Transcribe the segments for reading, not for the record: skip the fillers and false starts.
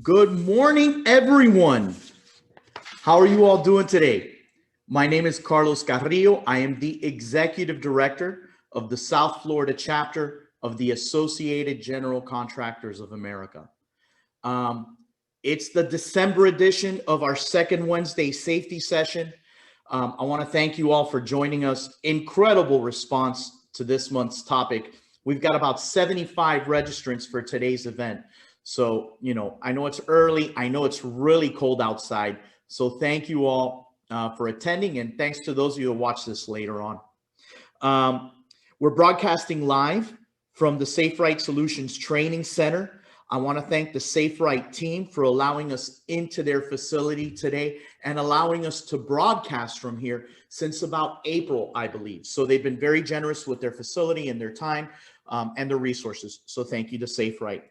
Good morning, everyone. How are you all doing today? My name is Carlos Carrillo. I am the Executive Director of the South Florida chapter of the Associated General Contractors of America. Um, it's the December edition of our second Wednesday safety session. I want to thank you all for joining us. Incredible response to this month's topic. We've got about 75 registrants for today's event. So, I know it's early. I know it's really cold outside. So thank you all for attending, and thanks to those of you who watch this later on. We're broadcasting live from the Safe Right Solutions Training Center. I want to thank the Safe Right team for allowing us into their facility today and allowing us to broadcast from here since about April, I believe. So they've been very generous with their facility and their time and their resources. So thank you to Safe Right.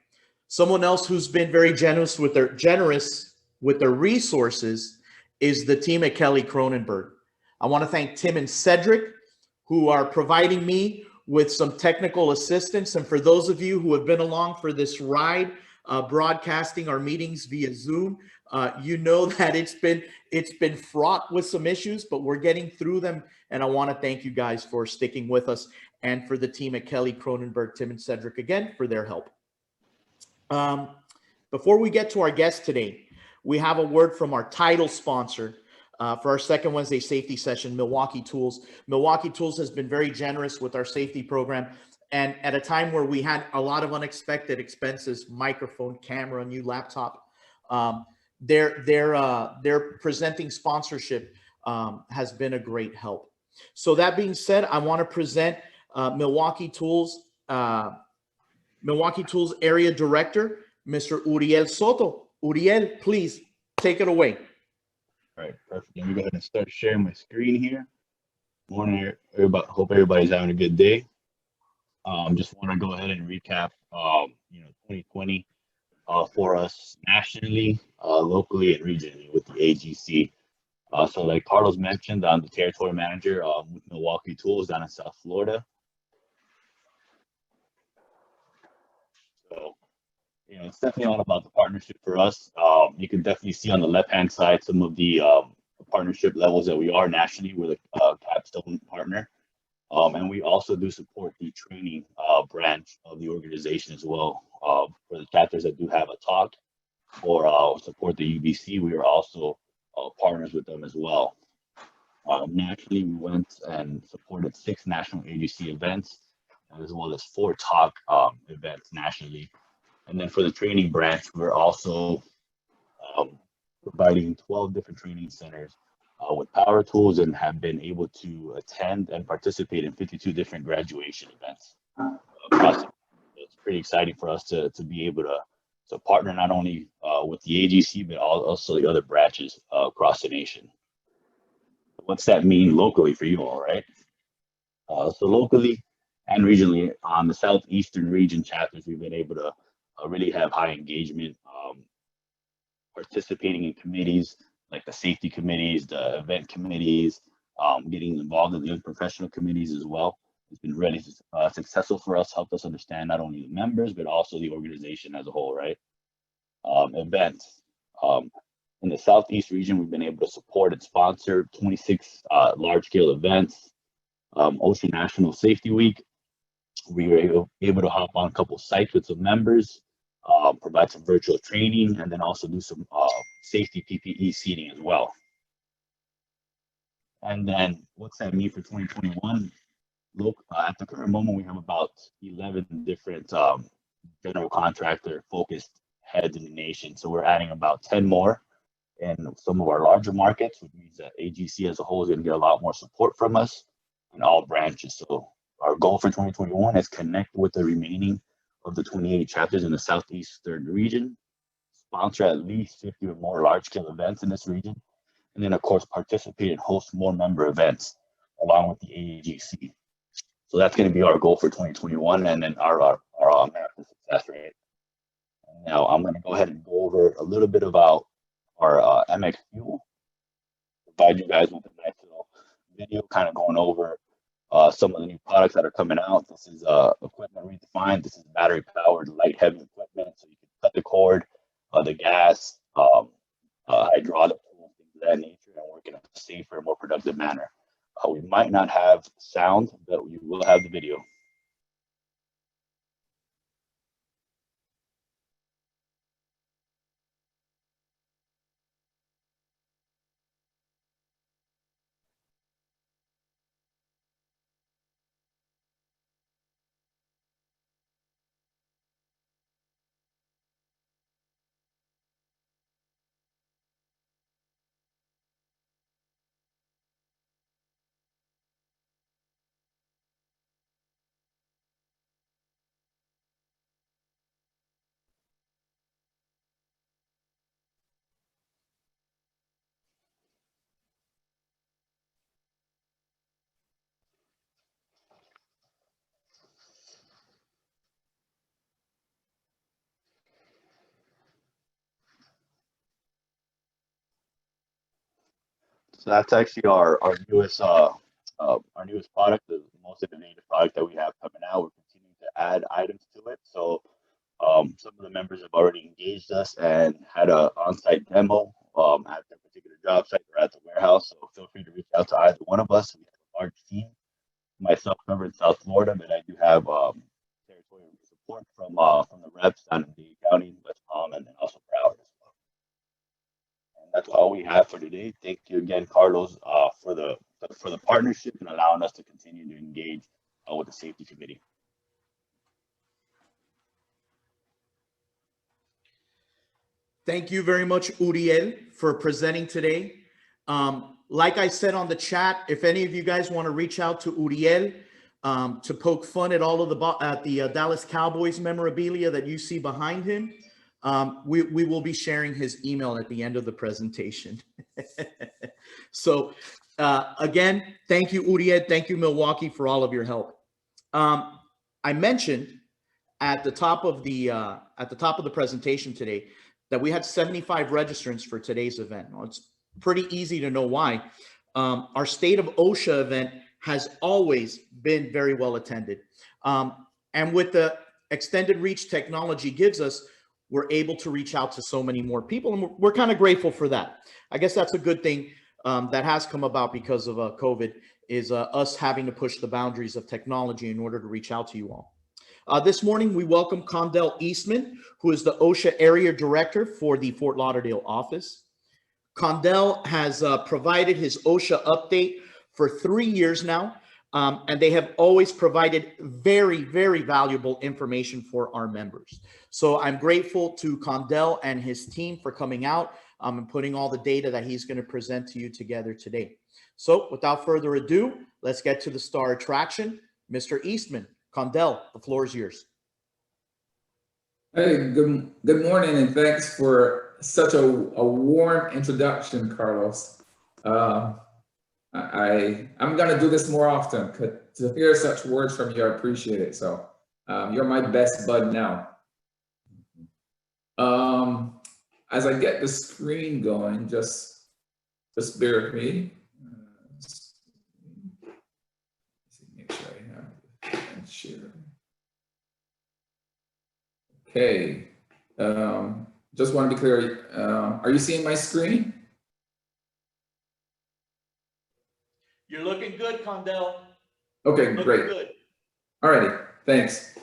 Someone else who's been very generous with their resources is the team at Kelly Cronenberg. I want to thank Tim and Cedric, who are providing me with some technical assistance. And for those of you who have been along for this ride, broadcasting our meetings via Zoom, you know that it's been fraught with some issues, but we're getting through them. And I want to thank you guys for sticking with us, and for the team at Kelly Cronenberg, Tim and Cedric again for their help. Before we get to our guest today, we have a word from our title sponsor for our second Wednesday safety session, Milwaukee Tools. Milwaukee Tools has been very generous with our safety program. And at a time where we had a lot of unexpected expenses, microphone, camera, new laptop, their presenting sponsorship has been a great help. So that being said, I want to present Milwaukee Tools Area Director, Mr. Uriel Soto. Uriel, please take it away. All right, perfect. Let me go ahead and start sharing my screen here. Morning, everybody. Hope everybody's having a good day. Just want to go ahead and recap, 2020 for us nationally, locally, and regionally with the AGC. So like Carlos mentioned, I'm the territory manager with Milwaukee Tools down in South Florida. So, it's definitely all about the partnership for us. You can definitely see on the left-hand side some of the partnership levels that we are nationally. We're the capstone partner. And we also do support the training branch of the organization as well. For the chapters that do have a talk or support the UBC, we are also partners with them as well. Nationally, we went and supported 6 national AGC events, as well as 4 talk events nationally. And then for the training branch, we're also providing 12 different training centers with power tools, and have been able to attend and participate in 52 different graduation events. It's pretty exciting for us to be able to partner not only with the AGC, but also the other branches across the nation. What's that mean locally for you all, right? So locally and regionally, on the Southeastern region chapters, we've been able to really have high engagement, participating in committees like the safety committees, the event committees, getting involved in the unprofessional committees as well. It's been really successful for us, helped us understand not only the members, but also the organization as a whole, right? Events. In the Southeast region, we've been able to support and sponsor 26 large-scale events. OSHA National Safety Week, we were able to hop on a couple sites with some members, provide some virtual training, and then also do some safety PPE seating as well. And then what's that mean for 2021? Look, at the current moment, we have about 11 different general contractor focused heads in the nation. So we're adding about 10 more in some of our larger markets, which means that AGC as a whole is going to get a lot more support from us in all branches. So our goal for 2021 is connect with the remaining of the 28 chapters in the Southeastern region, sponsor at least 50 or more large-scale events in this region, and then, of course, participate and host more member events along with the AAGC. So that's going to be our goal for 2021, and then our American success rate. Now, I'm going to go ahead and go over a little bit about our MX Fuel, provide you guys with a nice little video kind of going over some of the new products that are coming out. This is equipment redefined. This is battery powered light heavy equipment, so you can cut the cord the gas, hydraulic tools, things of that nature, and work in a safer, more productive manner. We might not have sound, but you will have the video. So that's actually our newest product, the most innovative product that we have coming out. We're continuing to add items to it. So some of the members have already engaged us and had an on-site demo at their particular job site or at the warehouse. So feel free to reach out to either one of us. We have a large team. Myself, cover in South Florida, but I do have territorial support from the reps down in Dade County, West Palm, and then also Broward as well. And that's all we have for today. Thank you again, Carlos, for the partnership and allowing us to continue to engage with the safety committee. Thank you very much, Uriel, for presenting today. Like I said on the chat, if any of you guys want to reach out to Uriel to poke fun at all of the Dallas Cowboys memorabilia that you see behind him, we will be sharing his email at the end of the presentation. So again, thank you, Uriel. Thank you, Milwaukee, for all of your help. I mentioned at the top of the presentation today that we had 75 registrants for today's event. Well, it's pretty easy to know why. Our State of OSHA event has always been very well attended. And with the extended reach technology gives us, we're able to reach out to so many more people, and we're kind of grateful for that. I guess that's a good thing that has come about because of COVID, is us having to push the boundaries of technology in order to reach out to you all. This morning, we welcome Condell Eastmond, who is the OSHA Area Director for the Fort Lauderdale office. Condell has provided his OSHA update for 3 years now, and they have always provided very, very valuable information for our members. So I'm grateful to Condell and his team for coming out and putting all the data that he's going to present to you together today. So without further ado, let's get to the star attraction, Mr. Eastmond. Condell, the floor is yours. Hey, good morning, and thanks for such a warm introduction, Carlos. I'm gonna do this more often. To hear such words from you, I appreciate it. So you're my best bud now. As I get the screen going, just bear with me. Make sure I have it and share. Okay, just want to be clear, are you seeing my screen? You're looking good, Condell. Okay, great. Good. All righty, thanks.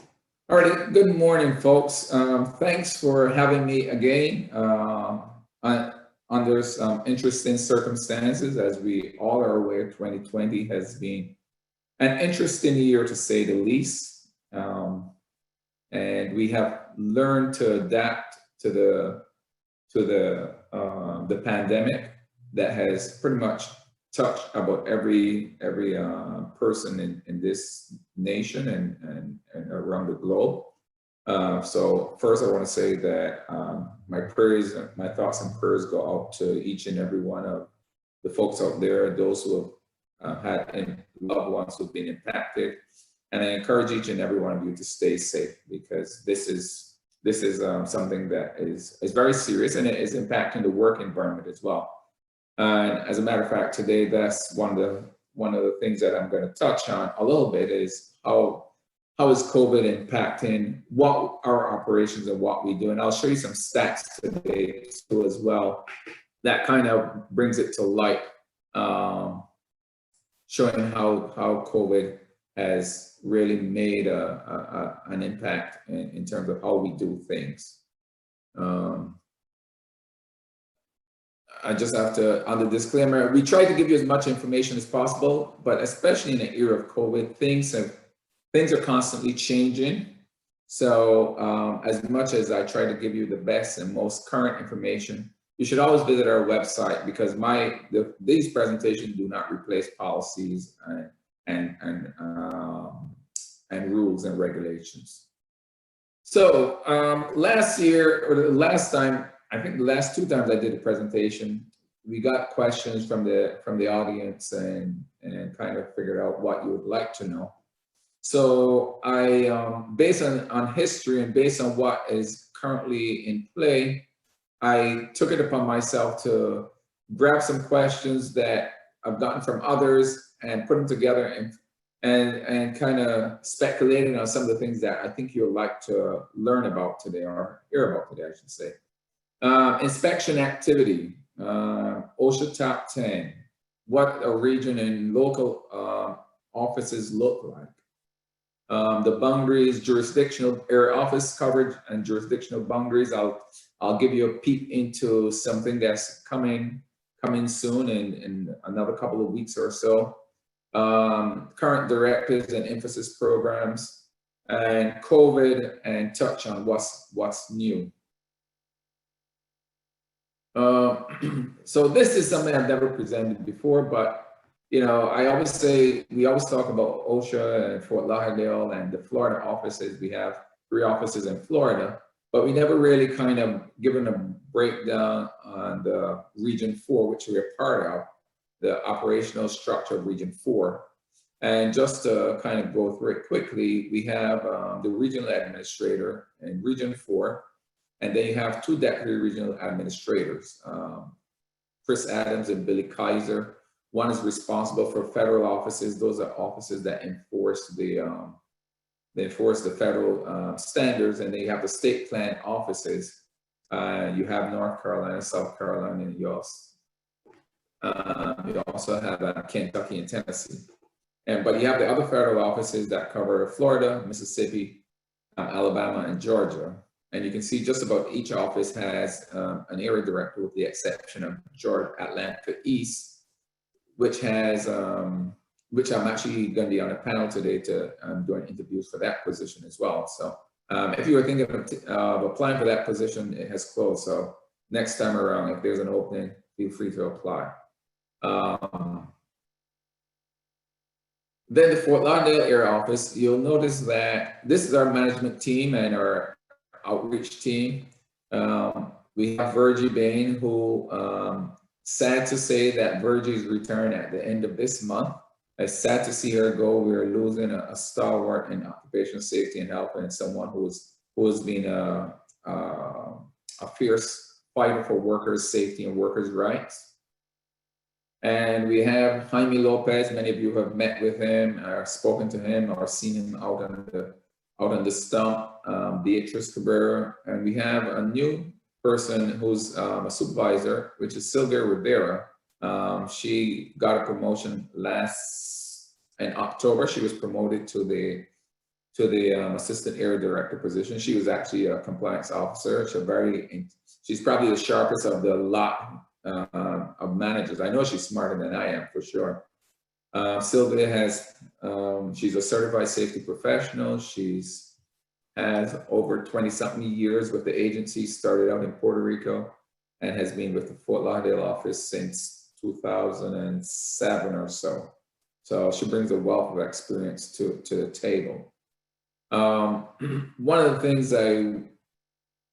All righty, good morning, folks. Thanks for having me again under some interesting circumstances. As we all are aware, 2020 has been an interesting year, to say the least. And we have learned to adapt to the pandemic that has pretty much touched about every person in this nation and around the globe. So first, I want to say that my prayers, my thoughts and prayers go out to each and every one of the folks out there, those who have had loved ones who've been impacted. And I encourage each and every one of you to stay safe, because this is something that is very serious, and it is impacting the work environment as well. And as a matter of fact, today, that's one of the things that I'm going to touch on a little bit, is how how is COVID impacting what our operations and what we do. And I'll show you some stats today too as well. That kind of brings it to light, showing how COVID has really made an impact in terms of how we do things. I just have to, on the disclaimer, we try to give you as much information as possible, but especially in the era of COVID, things are constantly changing. So as much as I try to give you the best and most current information, you should always visit our website, because these presentations do not replace policies and rules and regulations. So last year, or the last time, I think the last 2 times I did a presentation, we got questions from the audience and kind of figured out what you would like to know. So I, based on history and based on what is currently in play, I took it upon myself to grab some questions that I've gotten from others and put them together and kind of speculating on some of the things that I think you'll like to learn about today, or hear about today, I should say. Inspection activity, OSHA top 10, what a region and local offices look like. The boundaries, jurisdictional area office coverage and jurisdictional boundaries. I'll give you a peek into something that's coming soon in another couple of weeks or so. Current directives and emphasis programs, and COVID, and touch on what's new. So this is something I've never presented before, but you know, I always say, we always talk about OSHA and Fort Lauderdale and the Florida offices. We have 3 offices in Florida, but we never really kind of given a breakdown on the Region 4, which we're part of, the operational structure of Region 4. And just to kind of go through it quickly, we have the regional administrator in Region 4, and then you have 2 deputy regional administrators, Chris Adams and Billy Kaiser. One is responsible for federal offices. Those are offices that enforce the federal standards, and then you have the state plan offices. You have North Carolina, South Carolina, and you also have Kentucky and Tennessee. But you have the other federal offices that cover Florida, Mississippi, Alabama, and Georgia. And you can see just about each office has an area director, with the exception of Georgia Atlanta East, which has, which I'm actually going to be on a panel today to doing interviews for that position as well. So if you were thinking of applying for that position, it has closed. So next time around, if there's an opening, feel free to apply. Then the Fort Lauderdale area office, you'll notice that this is our management team and our outreach team. We have Virgie Bain, who, sad to say that Virgie's return at the end of this month. It's sad to see her go. We're losing a stalwart in occupational safety and health, and someone who has been a fierce fighter for workers' safety and workers' rights. And we have Jaime Lopez. Many of you have met with him, or spoken to him, or seen him out on the stump. Beatrice Cabrera, and we have a new person who's a supervisor, which is Sylvia Rivera. She got a promotion in October. She was promoted to the assistant area director position. She was actually a compliance officer. She's probably the sharpest of the lot of managers. I know she's smarter than I am, for sure. Sylvia she's a certified safety professional. Has over 20-something years with the agency, started out in Puerto Rico, and has been with the Fort Lauderdale office since 2007 or so. So she brings a wealth of experience to the table. One of the things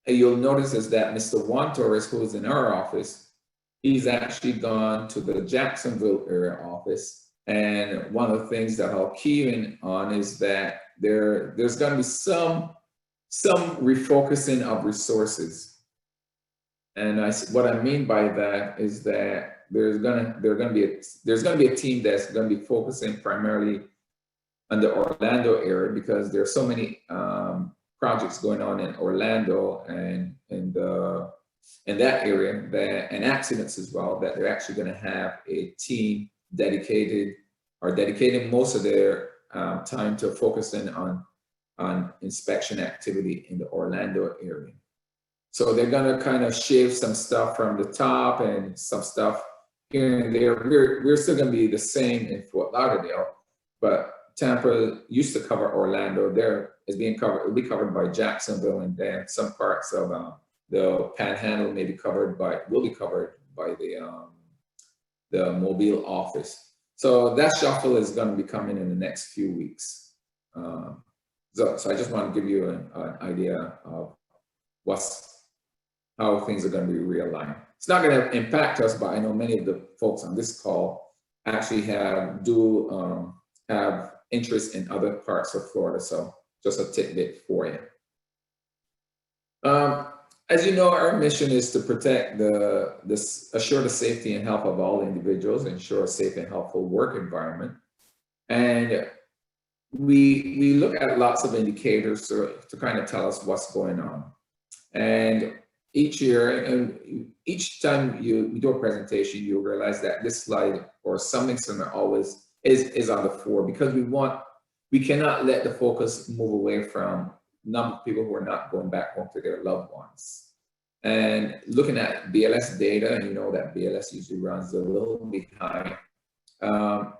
you'll notice is that Mr. Juan Torres, who is in our office, he's actually gone to the Jacksonville area office. And one of the things that I'll key in on is that there's going to be some refocusing of resources. And what I mean by that is that there's going to be a team that's going to be focusing primarily on the Orlando area, because there are so many projects going on in Orlando and in that area, and accidents as well, that they're actually going to have a team dedicating most of their time to focusing on inspection activity in the Orlando area. So they're going to kind of shave some stuff from the top and some stuff here and there. We're still going to be the same in Fort Lauderdale, but Tampa used to cover Orlando. There is being covered. It'll be covered by Jacksonville, and then some parts of the Panhandle will be covered by the Mobile office. So that shuffle is going to be coming in the next few weeks. So I just want to give you an idea of how things are going to be realigned. It's not going to impact us, but I know many of the folks on this call actually have interest in other parts of Florida. So just a tidbit for you. As you know, our mission is to protect assure the safety and health of all individuals, ensure a safe and healthful work environment. And we look at lots of indicators to kind of tell us what's going on. And each year, and each time we do a presentation, you'll realize that this slide or something similar always is on the fore, because we cannot let the focus move away from number of people who are not going back home to their loved ones. And looking at BLS data, and you know that BLS usually runs a little behind,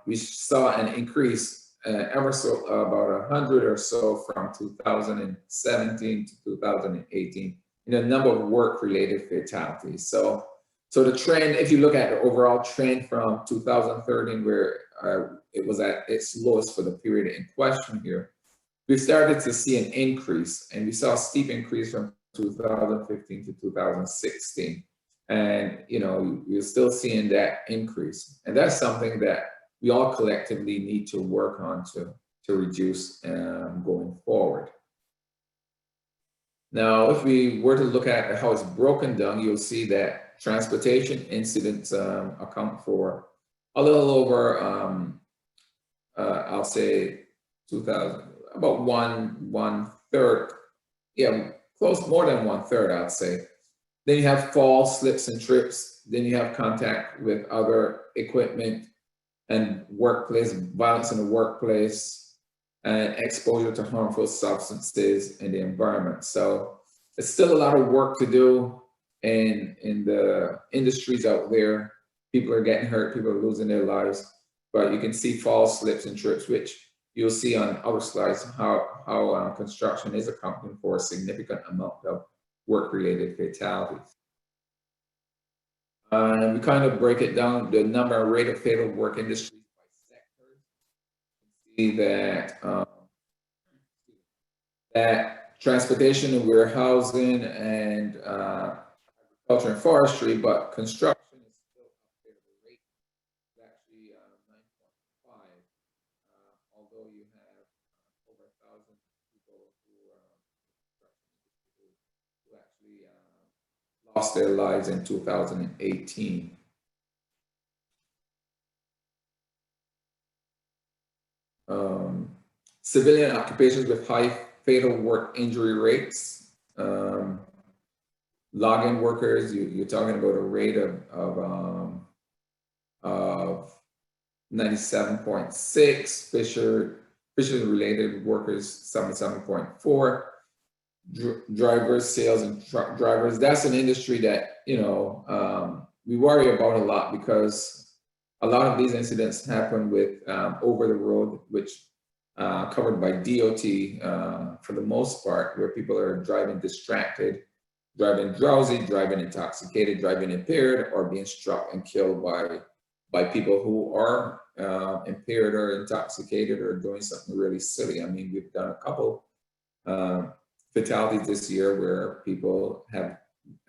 we saw an increase ever so about 100 or so from 2017 to 2018 in the number of work-related fatalities. So the trend, if you look at the overall trend from 2013, where it was at its lowest for the period in question here, we started to see an increase, and we saw a steep increase from 2015 to 2016. And, you know, we're still seeing that increase. And that's something that we all collectively need to work on to reduce going forward. Now, if we were to look at how it's broken down, you'll see that transportation incidents account for a little over, I'll say, about one third, yeah, close, more than 1/3, I'd say. Then you have falls, slips, and trips. Then you have contact with other equipment and workplace violence in the workplace, and exposure to harmful substances in the environment. So there's still a lot of work to do in the industries out there. People are getting hurt, people are losing their lives, but you can see falls, slips, and trips, which you'll see on other slides how construction is accounting for a significant amount of work-related fatalities. And we kind of break it down, the number and rate of fatal work industries by sectors. You see that transportation and warehousing and agriculture and forestry, but construction is still up there. The rate is actually 9.5, although you have over 1,000 people who actually lost their lives in 2018. Civilian occupations with high fatal work injury rates. Logging workers, you're talking about a rate of 97.6. Fisher related workers, 77.4. Drivers, sales, and truck drivers. That's an industry that, you know, we worry about a lot, because a lot of these incidents happen with over the road, which covered by DOT for the most part, where people are driving distracted, driving drowsy, driving intoxicated, driving impaired, or being struck and killed by people who are impaired or intoxicated or doing something really silly. I mean, we've done a couple fatalities this year where people have,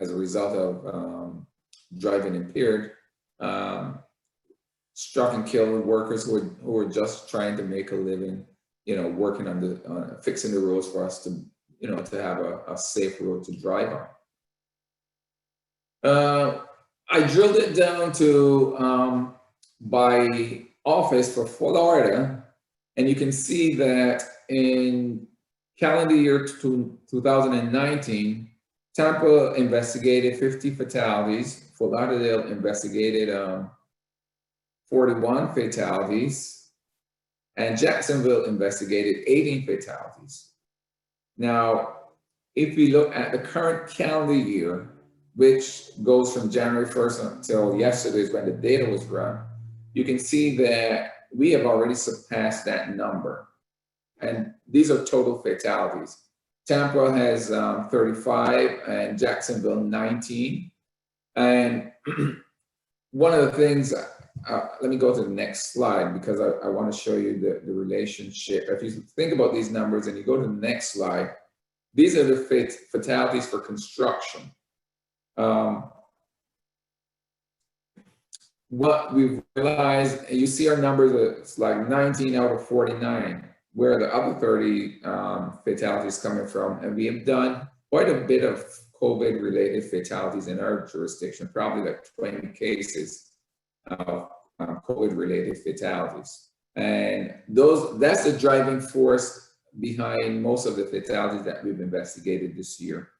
as a result of driving impaired, struck and killed workers who are just trying to make a living, you know, working on fixing the roads for us to, you know, to have a safe road to drive on. I drilled it down to by office for Florida, And you can see that in calendar year 2019, Tampa investigated 50 fatalities. Fort Lauderdale investigated 41 fatalities. And Jacksonville investigated 18 fatalities. Now, if we look at the current calendar year, which goes from January 1st until yesterday is when the data was run, you can see that we have already surpassed that number. And these are total fatalities. Tampa has 35 and Jacksonville 19. And one of the things, let me go to the next slide because I want to show you the relationship. If you think about these numbers and you go to the next slide, these are the fatalities for construction. What we've realized, and you see our numbers, it's like 19 out of 49, where the other 30 fatalities coming from. And we have done quite a bit of COVID-related fatalities in our jurisdiction, probably like 20 cases of COVID-related fatalities. And that's the driving force behind most of the fatalities that we've investigated this year.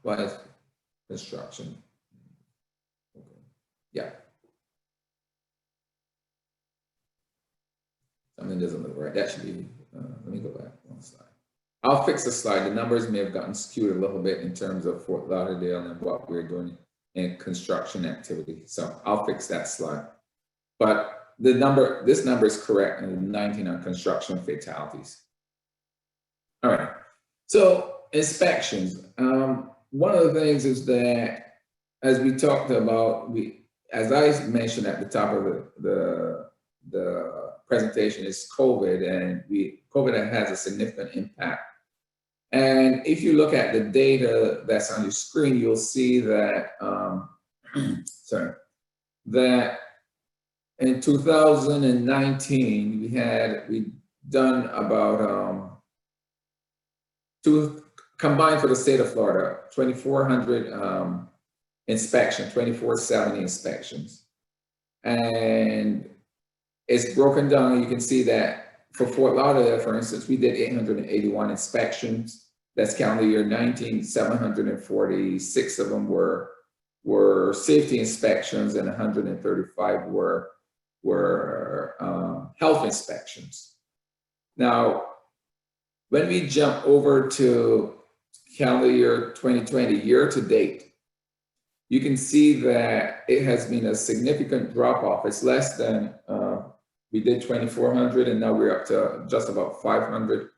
One is construction. Okay. Yeah. Something doesn't look right. That should be, let me go back one slide. I'll fix the slide. The numbers may have gotten skewed a little bit in terms of Fort Lauderdale and what we're doing in construction activity. So I'll fix that slide. But this number is correct, and 19 on construction fatalities. All right. So inspections. One of the things is that, as we talked about, as I mentioned at the top of the presentation, is COVID, and COVID has a significant impact. And if you look at the data that's on your screen, you'll see that, that in 2019, we done about combined for the state of Florida, 2,400 inspections, 2,470 inspections. And it's broken down. You can see that for Fort Lauderdale, for instance, we did 881 inspections. That's calendar year 19, 746 of them were safety inspections, and 135 were health inspections. Now, when we jump over to calendar year 2020, year to date, you can see that it has been a significant drop off. It's less than, we did 2,400 and now we're up to just about 500,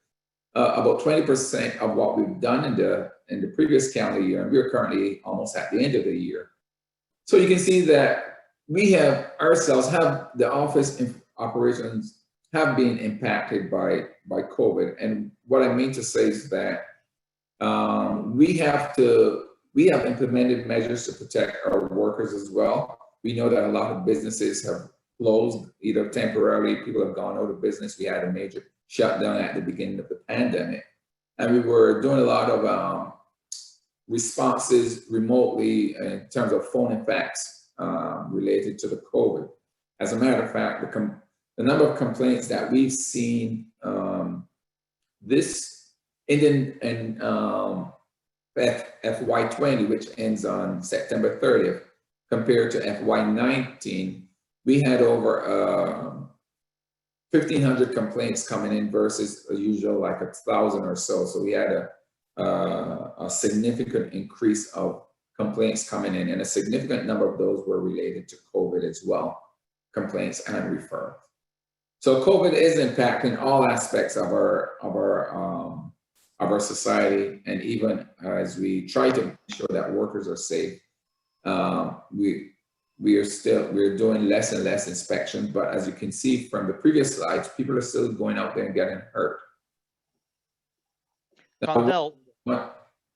about 20% of what we've done in the previous calendar year. And we're currently almost at the end of the year. So you can see that we have the office operations have been impacted by COVID. And what I mean to say is that we have implemented measures to protect our workers as well. We know that a lot of businesses have closed, either temporarily, people have gone out of business. We had a major shutdown at the beginning of the pandemic. And we were doing a lot of responses remotely in terms of phone and fax related to the COVID. As a matter of fact, the number of complaints that we've seen FY20, which ends on September 30th, compared to FY19, we had over 1,500 complaints coming in versus a usual like 1,000 or so. So we had a significant increase of complaints coming in, and a significant number of those were related to COVID as well, complaints and referrals. So COVID is impacting all aspects of our society, and even as we try to ensure that workers are safe, we're doing less and less inspections. But as you can see from the previous slides, people are still going out there and getting hurt. Condell.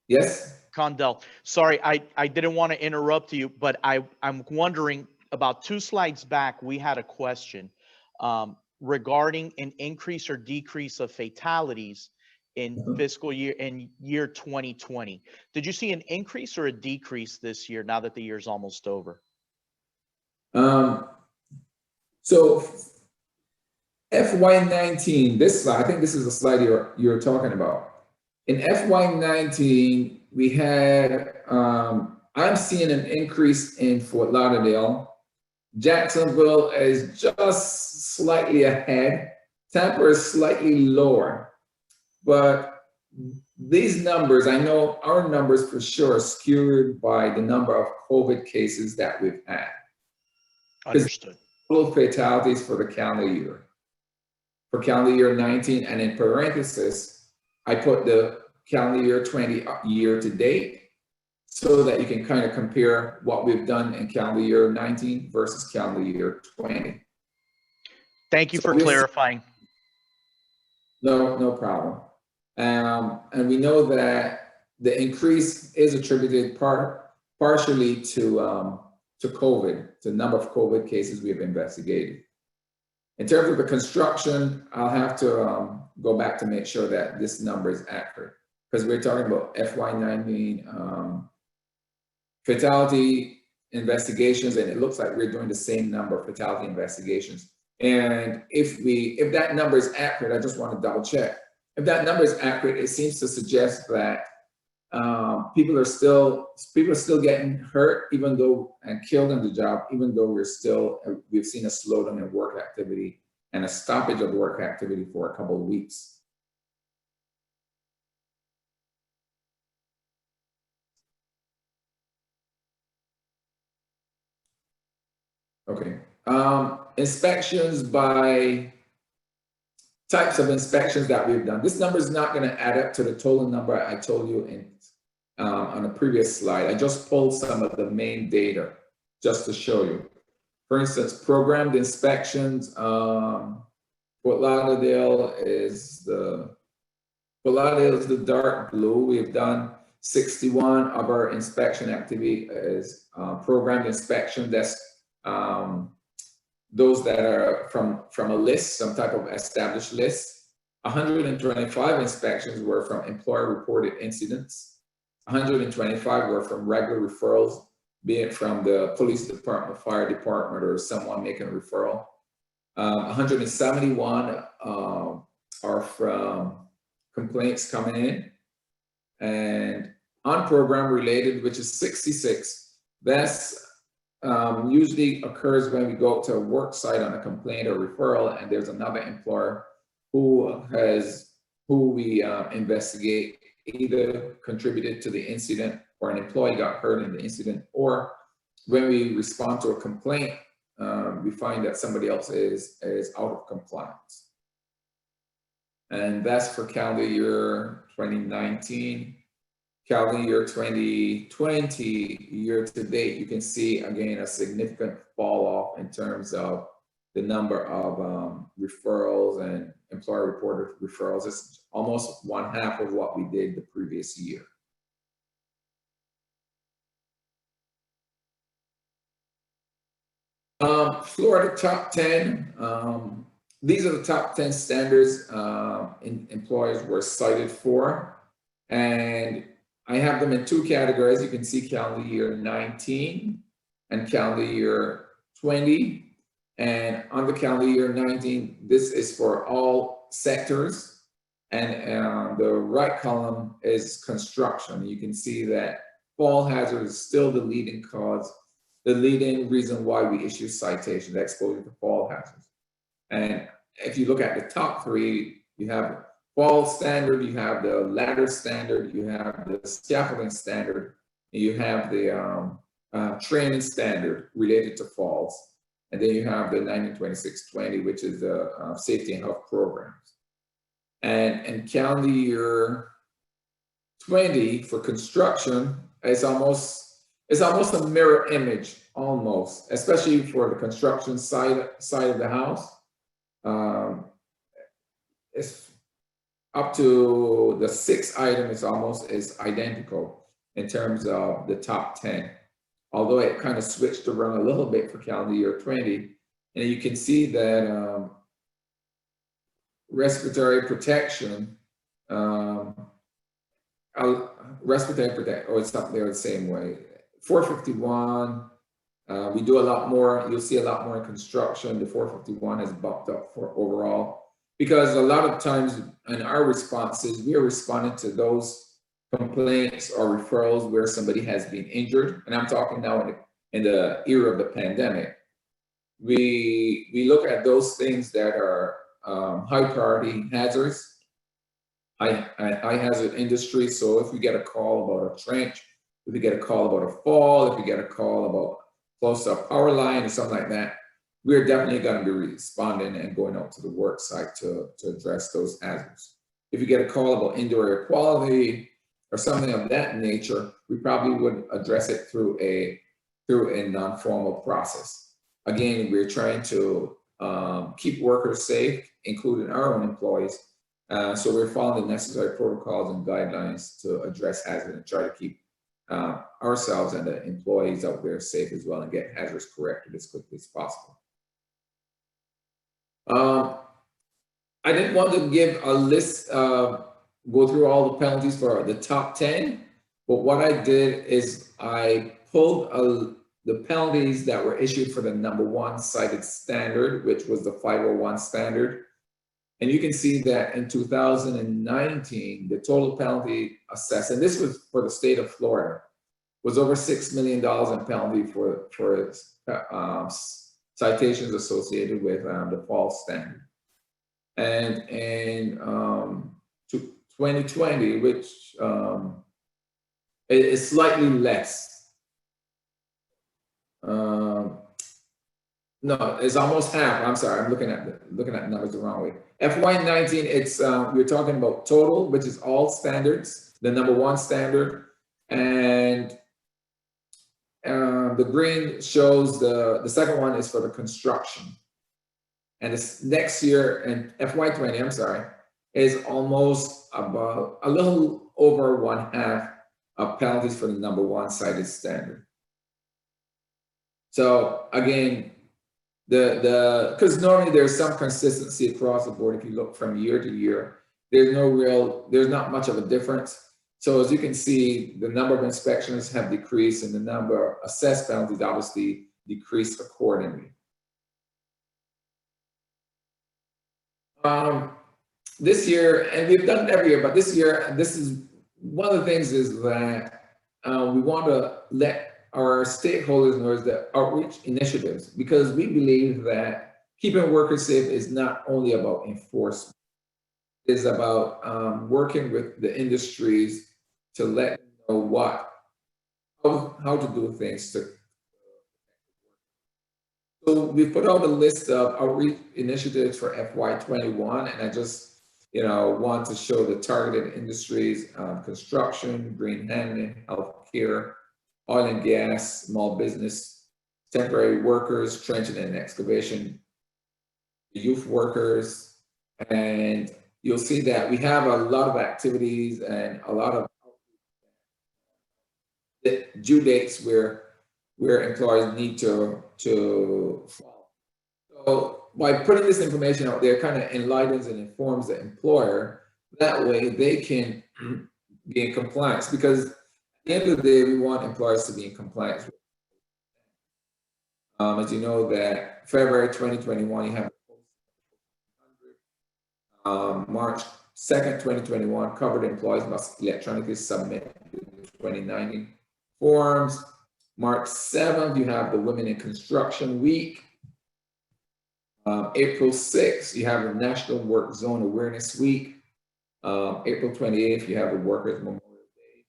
Yes? Condell, sorry, I didn't want to interrupt you, but I'm wondering, about 2 slides back, we had a question regarding an increase or decrease of fatalities in year 2020. Did you see an increase or a decrease this year now that the year's almost over? So FY19, this slide, I think this is the slide you're talking about. In FY19, we had, I'm seeing an increase in Fort Lauderdale. Jacksonville is just slightly ahead. Tampa is slightly lower. But these numbers, I know our numbers for sure are skewed by the number of COVID cases that we've had. Understood. Total fatalities for the calendar year. For calendar year 19, and in parentheses, I put the calendar year 20 year to date, so that you can kind of compare what we've done in calendar year 19 versus calendar year 20. Thank you for clarifying. No problem. And we know that the increase is attributed partially to COVID, to the number of COVID cases we have investigated. In terms of the construction, I'll have to go back to make sure that this number is accurate, because we're talking about FY19 fatality investigations, and it looks like we're doing the same number of fatality investigations. And if that number is accurate, I just want to double check. If that number is accurate, it seems to suggest that people are still getting hurt, even though, and killed on the job, even though we've seen a slowdown in work activity and a stoppage of work activity for a couple of weeks. Okay. Inspections by types of inspections that we've done. This number is not going to add up to the total number I told you in on a previous slide. I just pulled some of the main data just to show you. For instance, programmed inspections. Fort Lauderdale is the dark blue. We've done 61 of our inspection activity is programmed inspection. That's those that are from a list, some type of established list. 125 inspections were from employer-reported incidents. 125 were from regular referrals, be it from the police department, fire department, or someone making a referral. 171 are from complaints coming in. And on-program related, which is 66, that's usually occurs when we go to a work site on a complaint or referral, and there's another employer who we investigate, either contributed to the incident or an employee got hurt in the incident, or when we respond to a complaint, we find that somebody else is out of compliance. And that's for calendar year 2019. Calendar year 2020, year to date, you can see again a significant fall off in terms of the number of referrals and employer-reported referrals. It's almost 1/2 of what we did the previous year. Florida top 10. These are the top 10 standards employers were cited for, and I have them in two categories. You can see calendar year 19 and calendar year 20. And on the calendar year 19, this is for all sectors. And the right column is construction. You can see that fall hazard is still the leading cause, the leading reason why we issue citations, exposure to fall hazards. And if you look at the top three, you have fall standard, you have the ladder standard, you have the scaffolding standard, and you have the training standard related to falls. And then you have the 1926-20, which is the safety and health programs. And in calendar year 20 for construction, it's almost a mirror image, almost, especially for the construction side of the house. It's up to the 6th item is identical in terms of the top 10. Although it kind of switched around a little bit for calendar year 20. And you can see that respiratory protection, it's up there the same way. 451, We do a lot more. You'll see a lot more in construction. The 451 has bumped up for overall, because a lot of times in our responses, we are responding to those complaints or referrals where somebody has been injured. And I'm talking now in the era of the pandemic. We look at those things that are high priority hazards, high hazard industry. So if we get a call about a trench, if we get a call about a fall, if we get a call about close to a power line or something like that, we're definitely going to be responding and going out to the work site to address those hazards. If you get a call about indoor air quality or something of that nature, we probably would address it through a non-formal process. Again, we're trying to keep workers safe, including our own employees. So we're following the necessary protocols and guidelines to address hazard and try to keep ourselves and the employees out there safe as well and get hazards corrected as quickly as possible. I didn't want to give a list, go through all the penalties for the top 10, but what I did is I pulled the penalties that were issued for the #1 cited standard, which was the 501 standard. And you can see that in 2019, the total penalty assessed, and this was for the state of Florida, was over $6 million in penalty for citations associated with the false standard. And in 2020, which is slightly less. No, it's almost half. I'm sorry, I'm looking at numbers the wrong way. FY19, it's we're talking about total, which is all standards, the #1 standard, and the green shows the second one is for the construction. And this next year in FY20, I'm sorry, is almost about a little over 1/2 of penalties for the #1 cited standard. So again, because normally there's some consistency across the board. If you look from year to year, there's not much of a difference. So as you can see, the number of inspections have decreased and the number of assessed penalties obviously decreased accordingly. This year, and we've done it every year, but this year, this is one of the things is that we want to let our stakeholders know is the outreach initiatives, because we believe that keeping workers safe is not only about enforcement, it's about working with the industries to let them know how to do things. So we put out a list of outreach initiatives for FY21, and I just want to show the targeted industries: construction, green handling, healthcare, oil and gas, small business, temporary workers, trenching and excavation, youth workers. And you'll see that we have a lot of activities and a lot of due dates where employees need to follow. So by putting this information out there, kind of enlightens and informs the employer. That way they can be in compliance, because at the end of the day, we want employers to be in compliance. As you know, that February 2021, you have March 2nd, 2021, covered employees must electronically submit the 2019 forms. March 7th, you have the Women in Construction Week. April 6th, you have the National Work Zone Awareness Week. April 28th, you have the Workers' Memorial Day.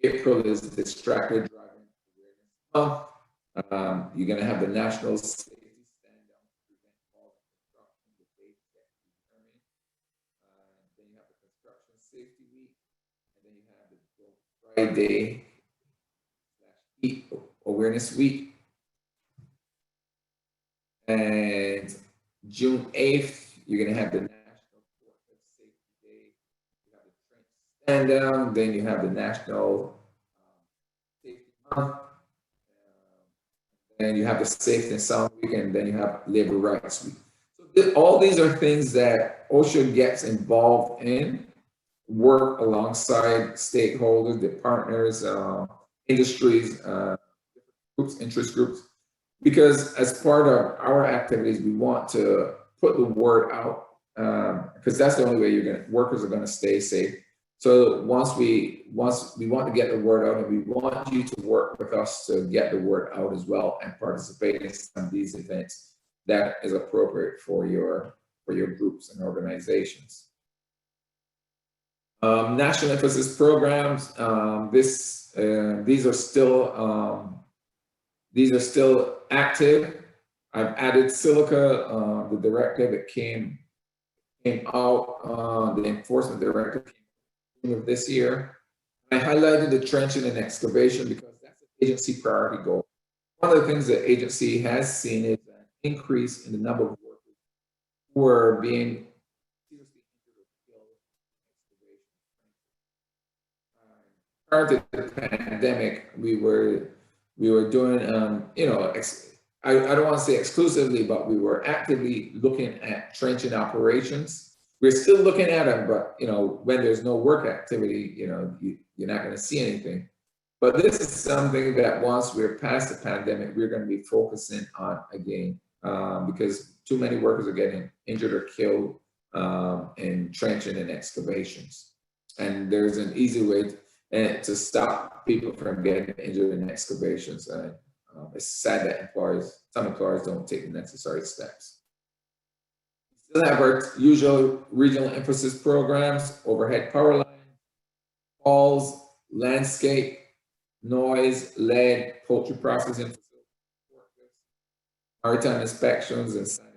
April is the Distracted Driving Awareness Month. You're going to have the National Safety Stand Down to prevent falls in construction, the date that you determine. Then you have the Construction Safety Week, and then you have the Friday Heat Awareness Week. And June 8th, you're going to have the National Forklift Safety Day. You have the Trench Stand Down. Then you have the National Safety Month. And you have the Safe and Sound Week, and then you have Labor Rights Week. So all these are things that OSHA gets involved in, work alongside stakeholders, the partners, industries, groups, interest groups, because as part of our activities, we want to put the word out, because that's the only way workers are going to stay safe. So once we want to get the word out, and we want you to work with us to get the word out as well and participate in some of these events that is appropriate for your groups and organizations. National emphasis programs. These are still active. I've added Silica, the directive that came out, the enforcement directive of this year. I highlighted the trenching and excavation because that's an agency priority goal. One of the things the agency has seen is an increase in the number of workers who are being seriously injured or killed. Prior to the pandemic, we were doing, I don't want to say exclusively, but we were actively looking at trenching operations. We're still looking at them, but when there's no work activity, you're not going to see anything. But this is something that once we're past the pandemic, we're going to be focusing on again, because too many workers are getting injured or killed in trenching and excavations. And there's an easy way to stop people from getting injured in excavations. It's sad that some employers don't take the necessary steps. We still have our usual regional emphasis programs: overhead power line, falls, landscape, noise, lead, poultry processing facilities, maritime inspections, and sanitation.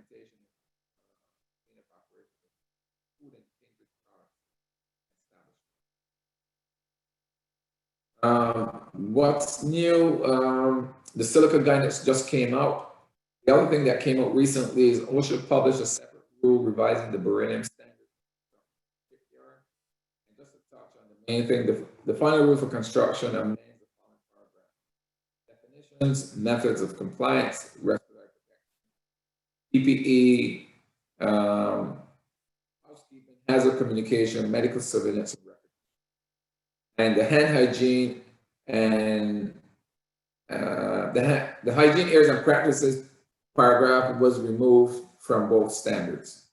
What's new? The Silica guidance just came out. The other thing that came out recently is OSHA published a separate rule revising the beryllium standard. And just to touch on the main thing, the final rule for construction amends the following paragraph: definitions, methods of compliance, respiratory protection, PPE, housekeeping, hazard communication, medical surveillance, and the hand hygiene and the hygiene areas and practices paragraph was removed from both standards.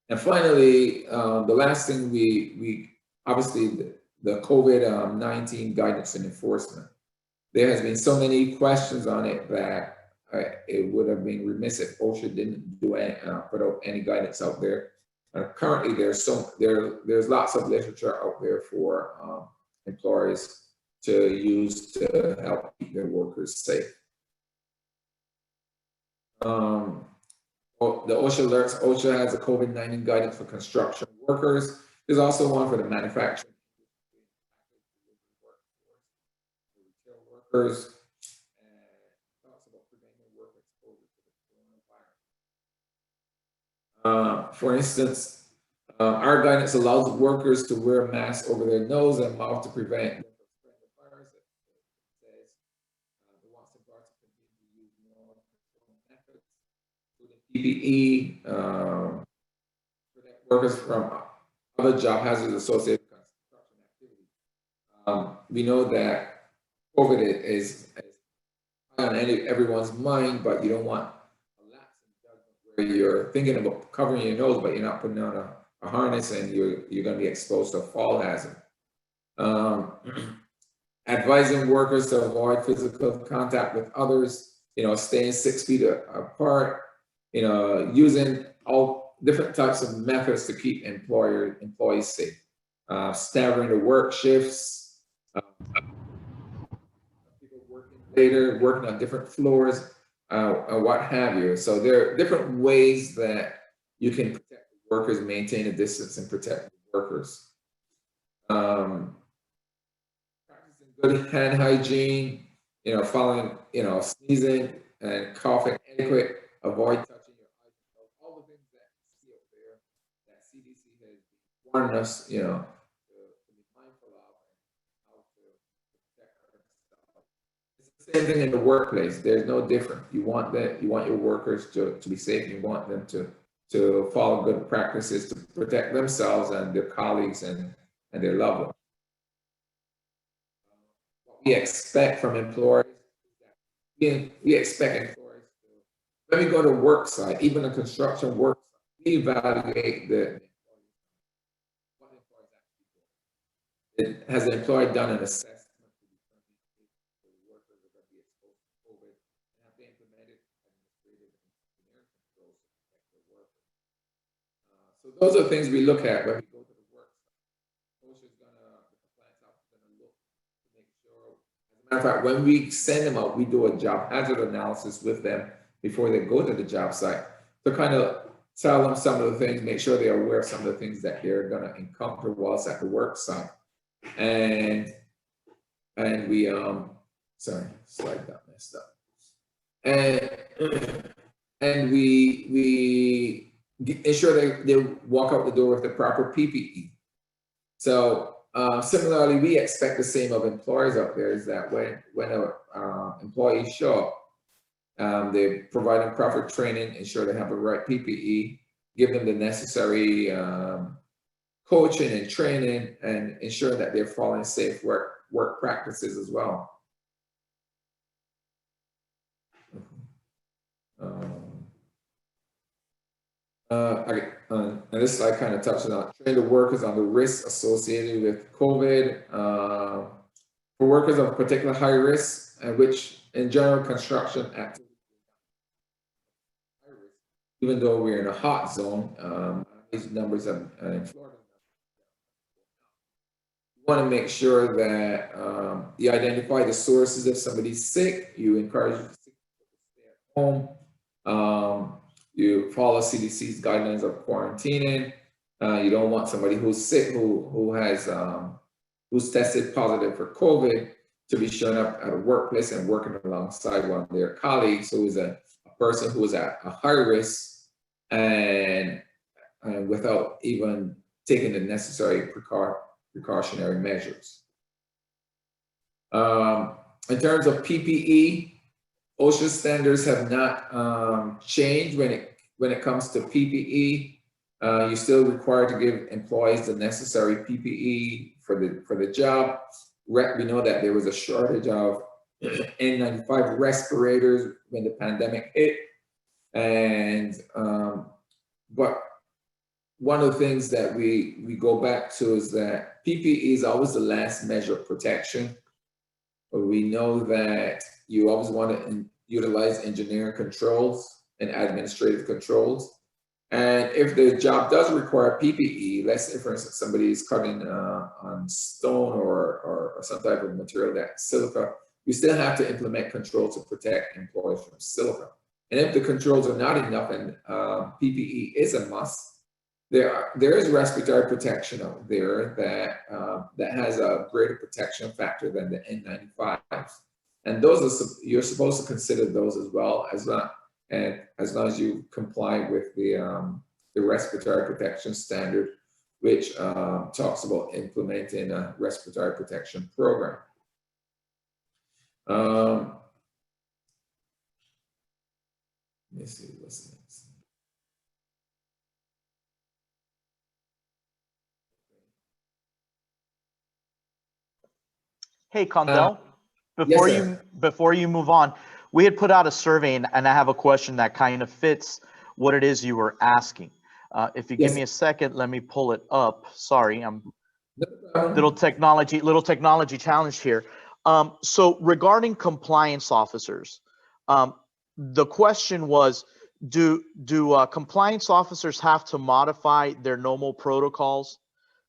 And finally, the last thing we obviously the COVID-19 guidance and enforcement. There has been so many questions on it that it would have been remiss if OSHA didn't do put out any guidance out there. Currently, there's lots of literature out there for employers to use to help keep their workers safe. The OSHA alerts. OSHA has a COVID-19 guidance for construction workers. There's also one for the manufacturing workers, and talks about preventing work exposure to the coronavirus. For instance, our guidance allows workers to wear masks over their nose and mouth to prevent them from spreading the virus. It says it wants to continue to use more methods, including PPE, protect workers from other job hazards associated with construction activity. We know that COVID is on everyone's mind, but you don't want a lapse in judgment where you're thinking about covering your nose, but you're not putting on a harness, and you're going to be exposed to a fall hazard. Advising workers to avoid physical contact with others, staying 6 feet apart, using all different types of methods to keep employees safe. Staggering the work shifts, people working later, working on different floors, what have you. So there are different ways that you can protect the workers, maintain a distance, and protect the workers. Practicing good hand hygiene, following, sneezing and coughing etiquette, avoid touching your eyes, all the things that you see up there that CDC has warned us, to be mindful of and how to protect ourselves. It's the same thing in the workplace. There's no different. You want your workers to be safe. You want them to follow good practices to protect themselves and their colleagues and their loved ones. What we expect from employers is that we expect employees to, when we go to work site, even a construction work site, we evaluate the what the employees actually do. Has the employee done an assessment to determine if the workers are going to be exposed to COVID, and have they implemented administrative and engineering controls to protect the workers? So those are things we look at when we go to the work site. OSHA is gonna, the compliance officer is gonna look to make sure. As a matter of fact, when we send them out, we do a job hazard analysis with them before they go to the job site to kind of tell them some of the things, make sure they're aware of some of the things that they're gonna encounter whilst at the work site. And we sorry, slide got messed up. And we ensure they walk out the door with the proper PPE. So similarly, we expect the same of employers out there, is that when employees show up, they provide them proper training, ensure they have the right PPE, give them the necessary coaching and training, and ensure that they're following safe work practices as well. And this slide kind of touches on train the workers on the risks associated with COVID. For workers of particular high risk, which in general construction activity, even though we're in a hot zone, these numbers are in Florida. You want to make sure that you identify the sources. If somebody's sick, you encourage them to stay at home. You follow CDC's guidelines of quarantining. You don't want somebody who's sick, who's tested positive for COVID, to be showing up at a workplace and working alongside one of their colleagues who is a person who is at a high risk and without even taking the necessary precautionary measures. In terms of PPE, OSHA standards have not changed when it comes to PPE. You're still required to give employees the necessary PPE for the job. We know that there was a shortage of N95 respirators when the pandemic hit, and but one of the things that we go back to is that PPE is always the last measure of protection. But we know that you always want to utilize engineering controls and administrative controls. And if the job does require PPE, let's say for instance somebody is cutting on stone or some type of material that's silica, you still have to implement controls to protect employees from silica. And if the controls are not enough and PPE is a must, there is respiratory protection out there that has a greater protection factor than the N95s. And those are, you're supposed to consider those as well, as long as you comply with the respiratory protection standard, which talks about implementing a respiratory protection program. Let me see what's next. Hey, Condell, Yes, before you move on, we had put out a survey, and I have a question that kind of fits what it is you were asking. If you give me a second, let me pull it up. Sorry, I'm little technology challenge here. So regarding compliance officers, the question was, do compliance officers have to modify their normal protocols,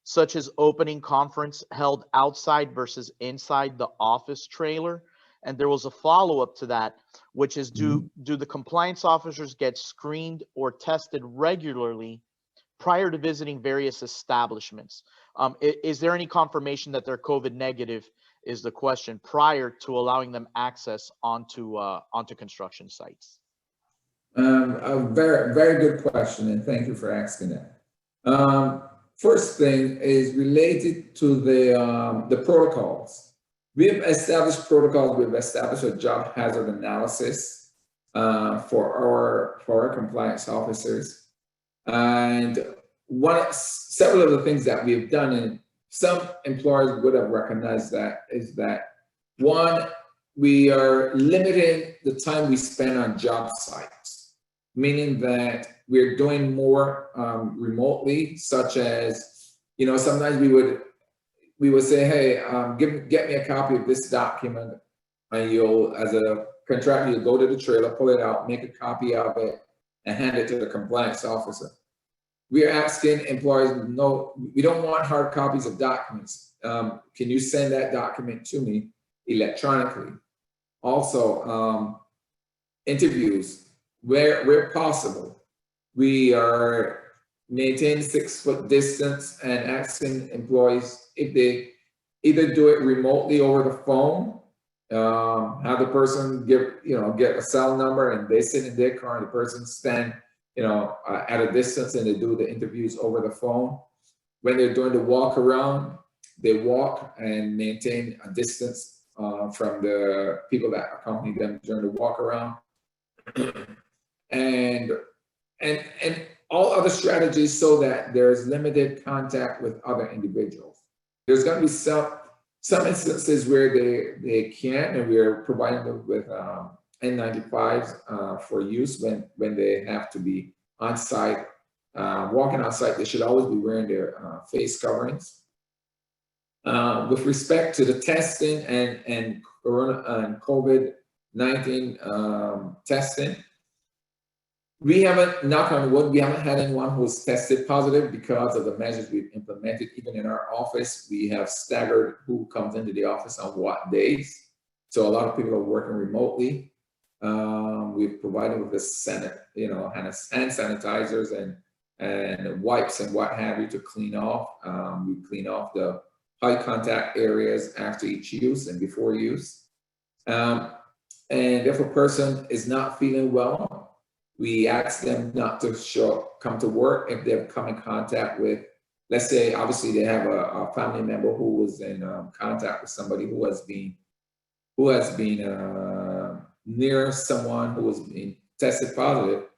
such as opening conference held outside versus inside the office trailer? And there was a follow-up to that, which is, do the compliance officers get screened or tested regularly prior to visiting various establishments? Is there any confirmation that they're COVID negative, is the question, prior to allowing them access onto construction sites? A very, very good question, and thank you for asking that. First thing is related to the protocols. We have established protocols. We've established a job hazard analysis for our compliance officers, and several of the things that we've done, and some employers would have recognized that, is that one, we are limiting the time we spend on job sites, meaning that we're doing more remotely, such as, you know, sometimes we would say, hey, get me a copy of this document, and you'll, as a contractor, you'll go to the trailer, pull it out, make a copy of it, and hand it to the compliance officer. We are asking employees, no, we don't want hard copies of documents. Can you send that document to me electronically? Also, interviews, where possible, we are maintaining 6-foot distance and asking employees if they either do it remotely over the phone, have the person get a cell number and they sit in their car and the person stand, at a distance, and they do the interviews over the phone. When they're doing the walk around, they walk and maintain a distance from the people that accompany them during the walk around. and all other strategies so that there's limited contact with other individuals. There's going to be some instances where they can't, and we're providing them with N95s for use when they have to be on site. Walking on site, they should always be wearing their face coverings. With respect to the testing and Corona and COVID-19 testing, we haven't, knock on wood, we haven't had anyone who's tested positive because of the measures we've implemented. Even in our office, we have staggered who comes into the office on what days. So a lot of people are working remotely. We've provided with the hand sanitizers and wipes and what have you to clean off. We clean off the high contact areas after each use and before use. And if a person is not feeling well, we ask them not to come to work if they've come in contact with, let's say, obviously they have a family member who was in contact with somebody who has been near someone who has been tested positive.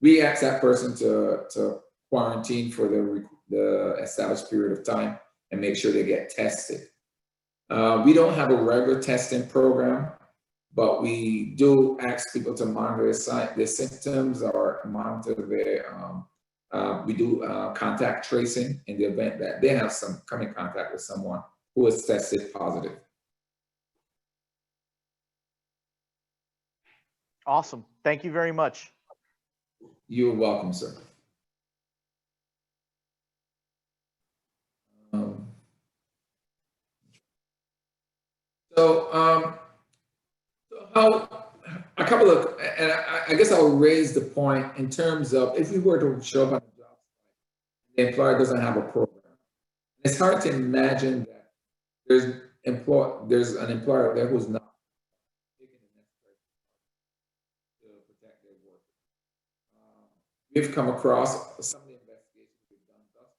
We ask that person to quarantine for the established period of time and make sure they get tested. We don't have a regular testing program, but we do ask people to monitor their symptoms or monitor their, we do contact tracing in the event that they have come in contact with someone who is tested positive. Awesome. Thank you very much. You're welcome, sir. A couple of, and I guess I'll raise the point in terms of if we were to show up on a job site, the employer doesn't have a program. It's hard to imagine that there's an employer there who's not taking the necessary to protect their workers. We've come across some of the investigations we've done thus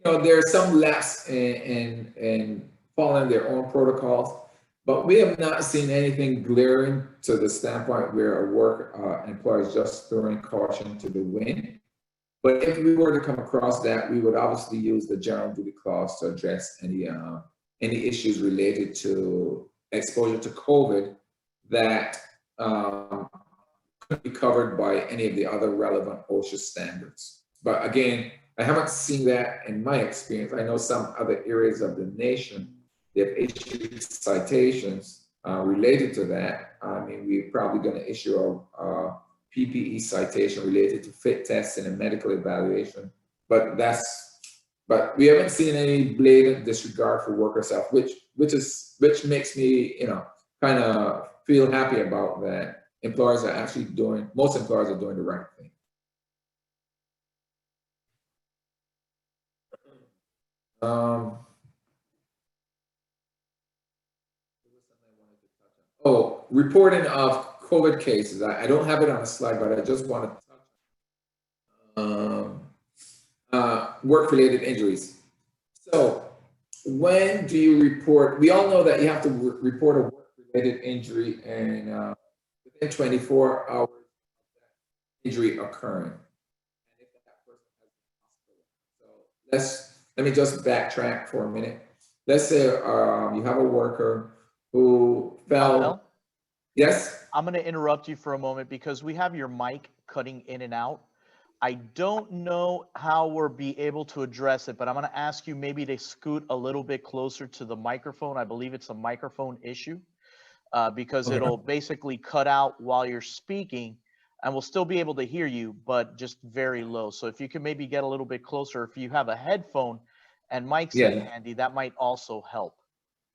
far. There are some lapse in following their own protocols, but we have not seen anything glaring to the standpoint where a employer is just throwing caution to the wind. But if we were to come across that, we would obviously use the general duty clause to address any issues related to exposure to COVID that could be covered by any of the other relevant OSHA standards. But again, I haven't seen that in my experience. I know some other areas of the nation, they've issued citations related to that. I mean, we're probably going to issue a PPE citation related to fit testing and medical evaluation, but we haven't seen any blatant disregard for workers' health, which makes me, kind of feel happy about that. Employers are actually most employers are doing the right thing. Oh, reporting of COVID cases. I don't have it on the slide, but I just want to touch work-related injuries. So when do you report? We all know that you have to report a work-related injury and within 24 hours of that injury occurring. And if that person has been hospitalized. So let me just backtrack for a minute. Let's say you have a worker who fell. Condell, Yes. I'm going to interrupt you for a moment because we have your mic cutting in and out. I don't know how we'll be able to address it, but I'm going to ask you maybe to scoot a little bit closer to the microphone. I believe it's a microphone issue because Okay. it'll basically cut out while you're speaking, and we'll still be able to hear you, but just very low. So if you can maybe get a little bit closer, if you have a headphone and mic set Yeah. handy, that might also help.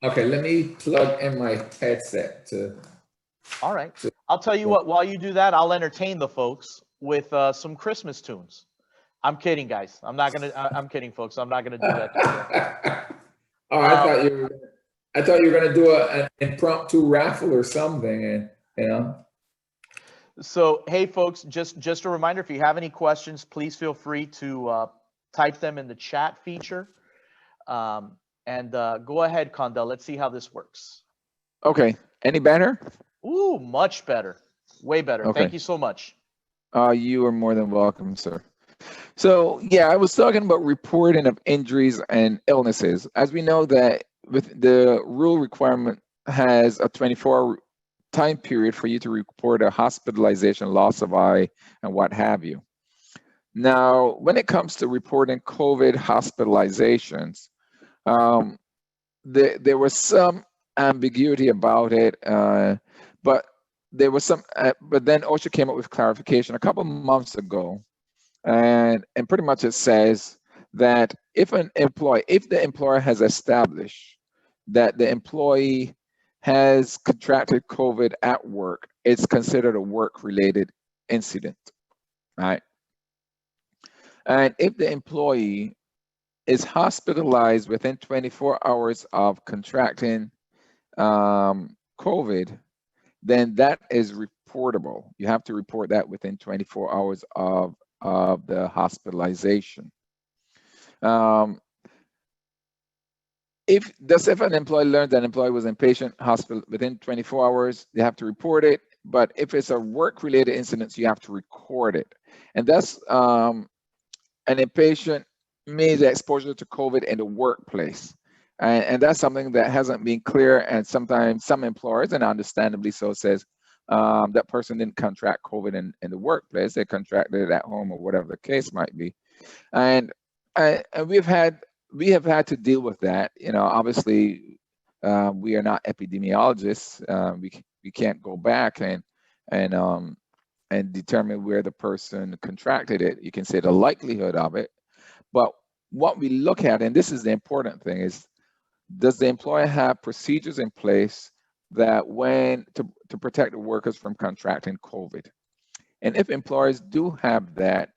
Okay, let me plug in my headset to. All right. I'll tell you what, while you do that, I'll entertain the folks with some Christmas tunes. I'm kidding, guys. I'm kidding, folks. I'm not gonna do that to you guys. Oh, I thought you were gonna do an impromptu raffle or something, and you know. So, hey, folks, just a reminder, if you have any questions, please feel free to type them in the chat feature. And go ahead, Condell. Let's see how this works. Okay. Any better? Ooh, much better. Way better. Okay. Thank you so much. You are more than welcome, sir. So yeah, I was talking about reporting of injuries and illnesses. As we know that with the rule requirement has a 24-hour time period for you to report a hospitalization, loss of eye, and what have you. Now, when it comes to reporting COVID hospitalizations, there was some ambiguity about it, but there was some. But then OSHA came up with clarification a couple months ago, and pretty much it says that if the employer has established that the employee has contracted COVID at work, it's considered a work-related incident, right? And if the employee is hospitalized within 24 hours of contracting COVID, then that is reportable. You have to report that within 24 hours of the hospitalization. If an employee learns that an employee was in patient hospital within 24 hours, they have to report it. But if it's a work-related incident, you have to record it. And that's an inpatient means exposure to COVID in the workplace. And that's something that hasn't been clear. And sometimes some employers, and understandably so, says that person didn't contract COVID in the workplace. They contracted it at home or whatever the case might be. And we have had to deal with that. You know, obviously, we are not epidemiologists. We can't go back and determine where the person contracted it. You can say the likelihood of it, but what we look at, and this is the important thing, is does the employer have procedures in place that to protect the workers from contracting COVID? And if employers do have that,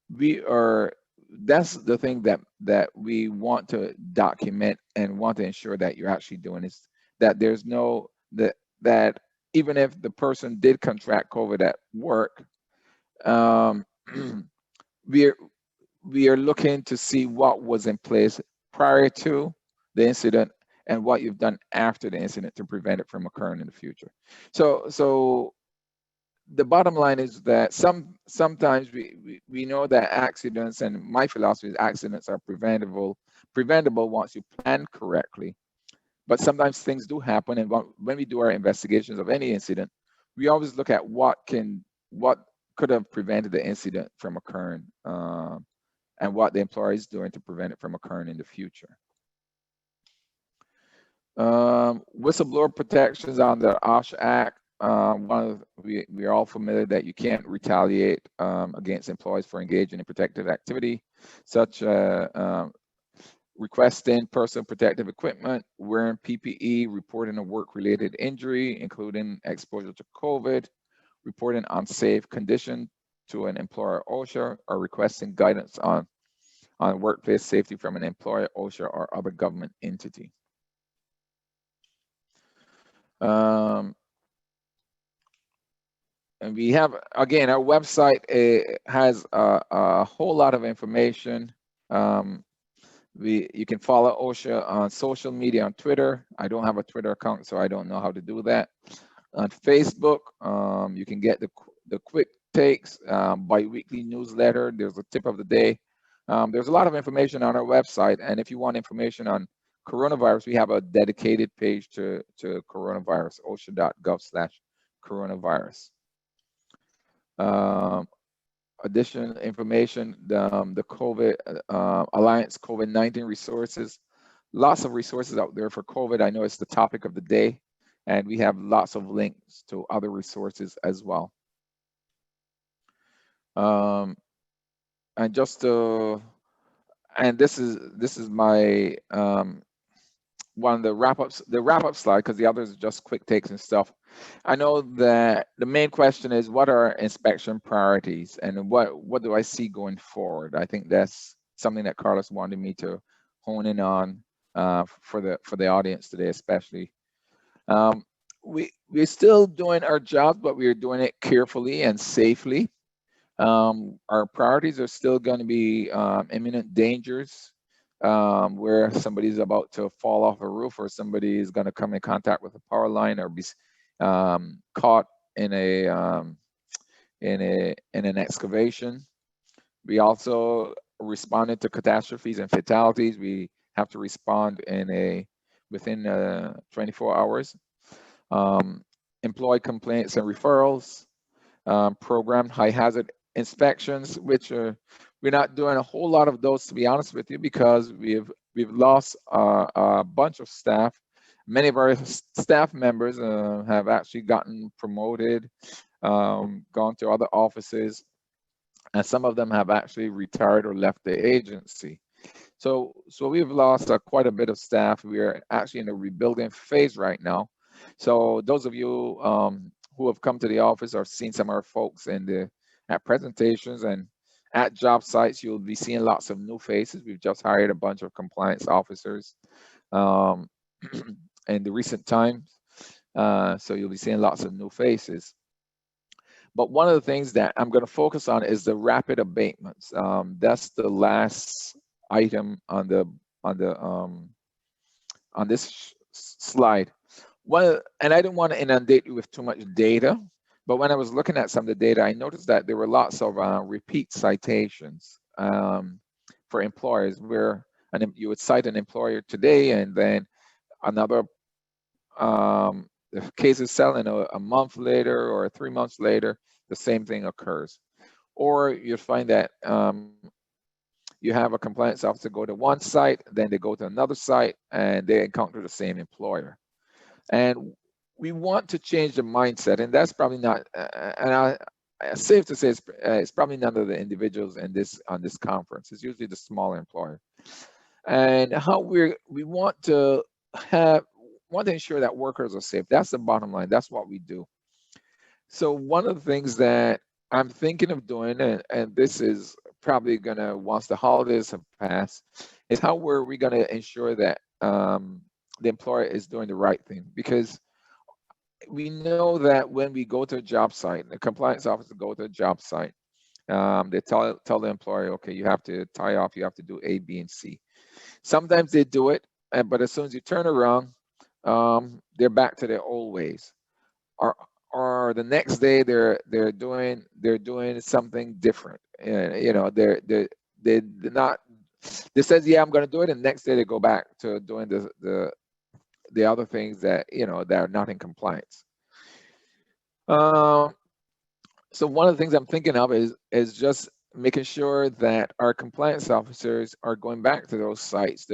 that's the thing that we want to document and want to ensure that you're actually doing, is that there's no that even if the person did contract COVID at work, we are looking to see what was in place prior to the incident and what you've done after the incident to prevent it from occurring in the future. So the bottom line is that sometimes we know that accidents, and my philosophy is accidents are preventable once you plan correctly. But sometimes things do happen, and when we do our investigations of any incident, we always look at what could have prevented the incident from occurring, and what the employer is doing to prevent it from occurring in the future. Whistleblower protections under the OSHA Act. We are all familiar that you can't retaliate against employees for engaging in protective activity, such requesting personal protective equipment, wearing PPE, reporting a work-related injury, including exposure to COVID, reporting unsafe condition to an employer OSHA, or requesting guidance on workplace safety from an employer, OSHA, or other government entity. And we have, again, our website has a whole lot of information. You can follow OSHA on social media, on Twitter. I don't have a Twitter account, so I don't know how to do that. On Facebook, you can get the quick takes, bi-weekly newsletter. There's a tip of the day. There's a lot of information on our website, and if you want information on coronavirus, we have a dedicated page to coronavirus, osha.gov/coronavirus. Additional information, the COVID Alliance COVID-19 resources, lots of resources out there for COVID. I know it's the topic of the day, and we have lots of links to other resources as well. And just to, and this is my one of the wrap up slide, because the others are just quick takes and stuff. I know that the main question is, what are inspection priorities, and what do I see going forward? I think that's something that Carlos wanted me to hone in on for the audience today, especially. We're still doing our job, but we're doing it carefully and safely. Our priorities are still going to be imminent dangers, where somebody's about to fall off a roof, or somebody is going to come in contact with a power line, or be caught in an excavation. We also responded to catastrophes and fatalities. We have to respond within 24 hours. Employee complaints and referrals, programmed high hazard inspections, which we're not doing a whole lot of those, to be honest with you, because we've lost a bunch of staff. Many of our staff members have actually gotten promoted, gone to other offices, and some of them have actually retired or left the agency. So we've lost quite a bit of staff. We are actually in a rebuilding phase right now. So those of you who have come to the office or seen some of our folks at presentations and at job sites, you'll be seeing lots of new faces. We've just hired a bunch of compliance officers in the recent times. So you'll be seeing lots of new faces. But one of the things that I'm going to focus on is the rapid abatements. That's the last item on this slide. And I didn't want to inundate you with too much data, but when I was looking at some of the data, I noticed that there were lots of repeat citations for employers, where you would cite an employer today, and then another the case is selling a month later or 3 months later, the same thing occurs. Or you find that you have a compliance officer go to one site, then they go to another site, and they encounter the same employer. And we want to change the mindset, and that's probably not, safe to say, it's probably none of the individuals on this conference. It's usually the smaller employer. And how we want to ensure that workers are safe. That's the bottom line. That's what we do. So one of the things that I'm thinking of doing, and this is probably gonna, once the holidays have passed, is how were we gonna ensure that the employer is doing the right thing? Because we know that when we go to a job site, the compliance officer go to a job site, they tell the employer, okay, you have to tie off, you have to do A, B, and C. Sometimes they do it, but as soon as you turn around, they're back to their old ways. Or the next day they're doing something different. You know, they're not. They says, yeah, I'm going to do it, and next day they go back to doing the other things that, you know, that are not in compliance. So one of the things I'm thinking of is just making sure that our compliance officers are going back to those sites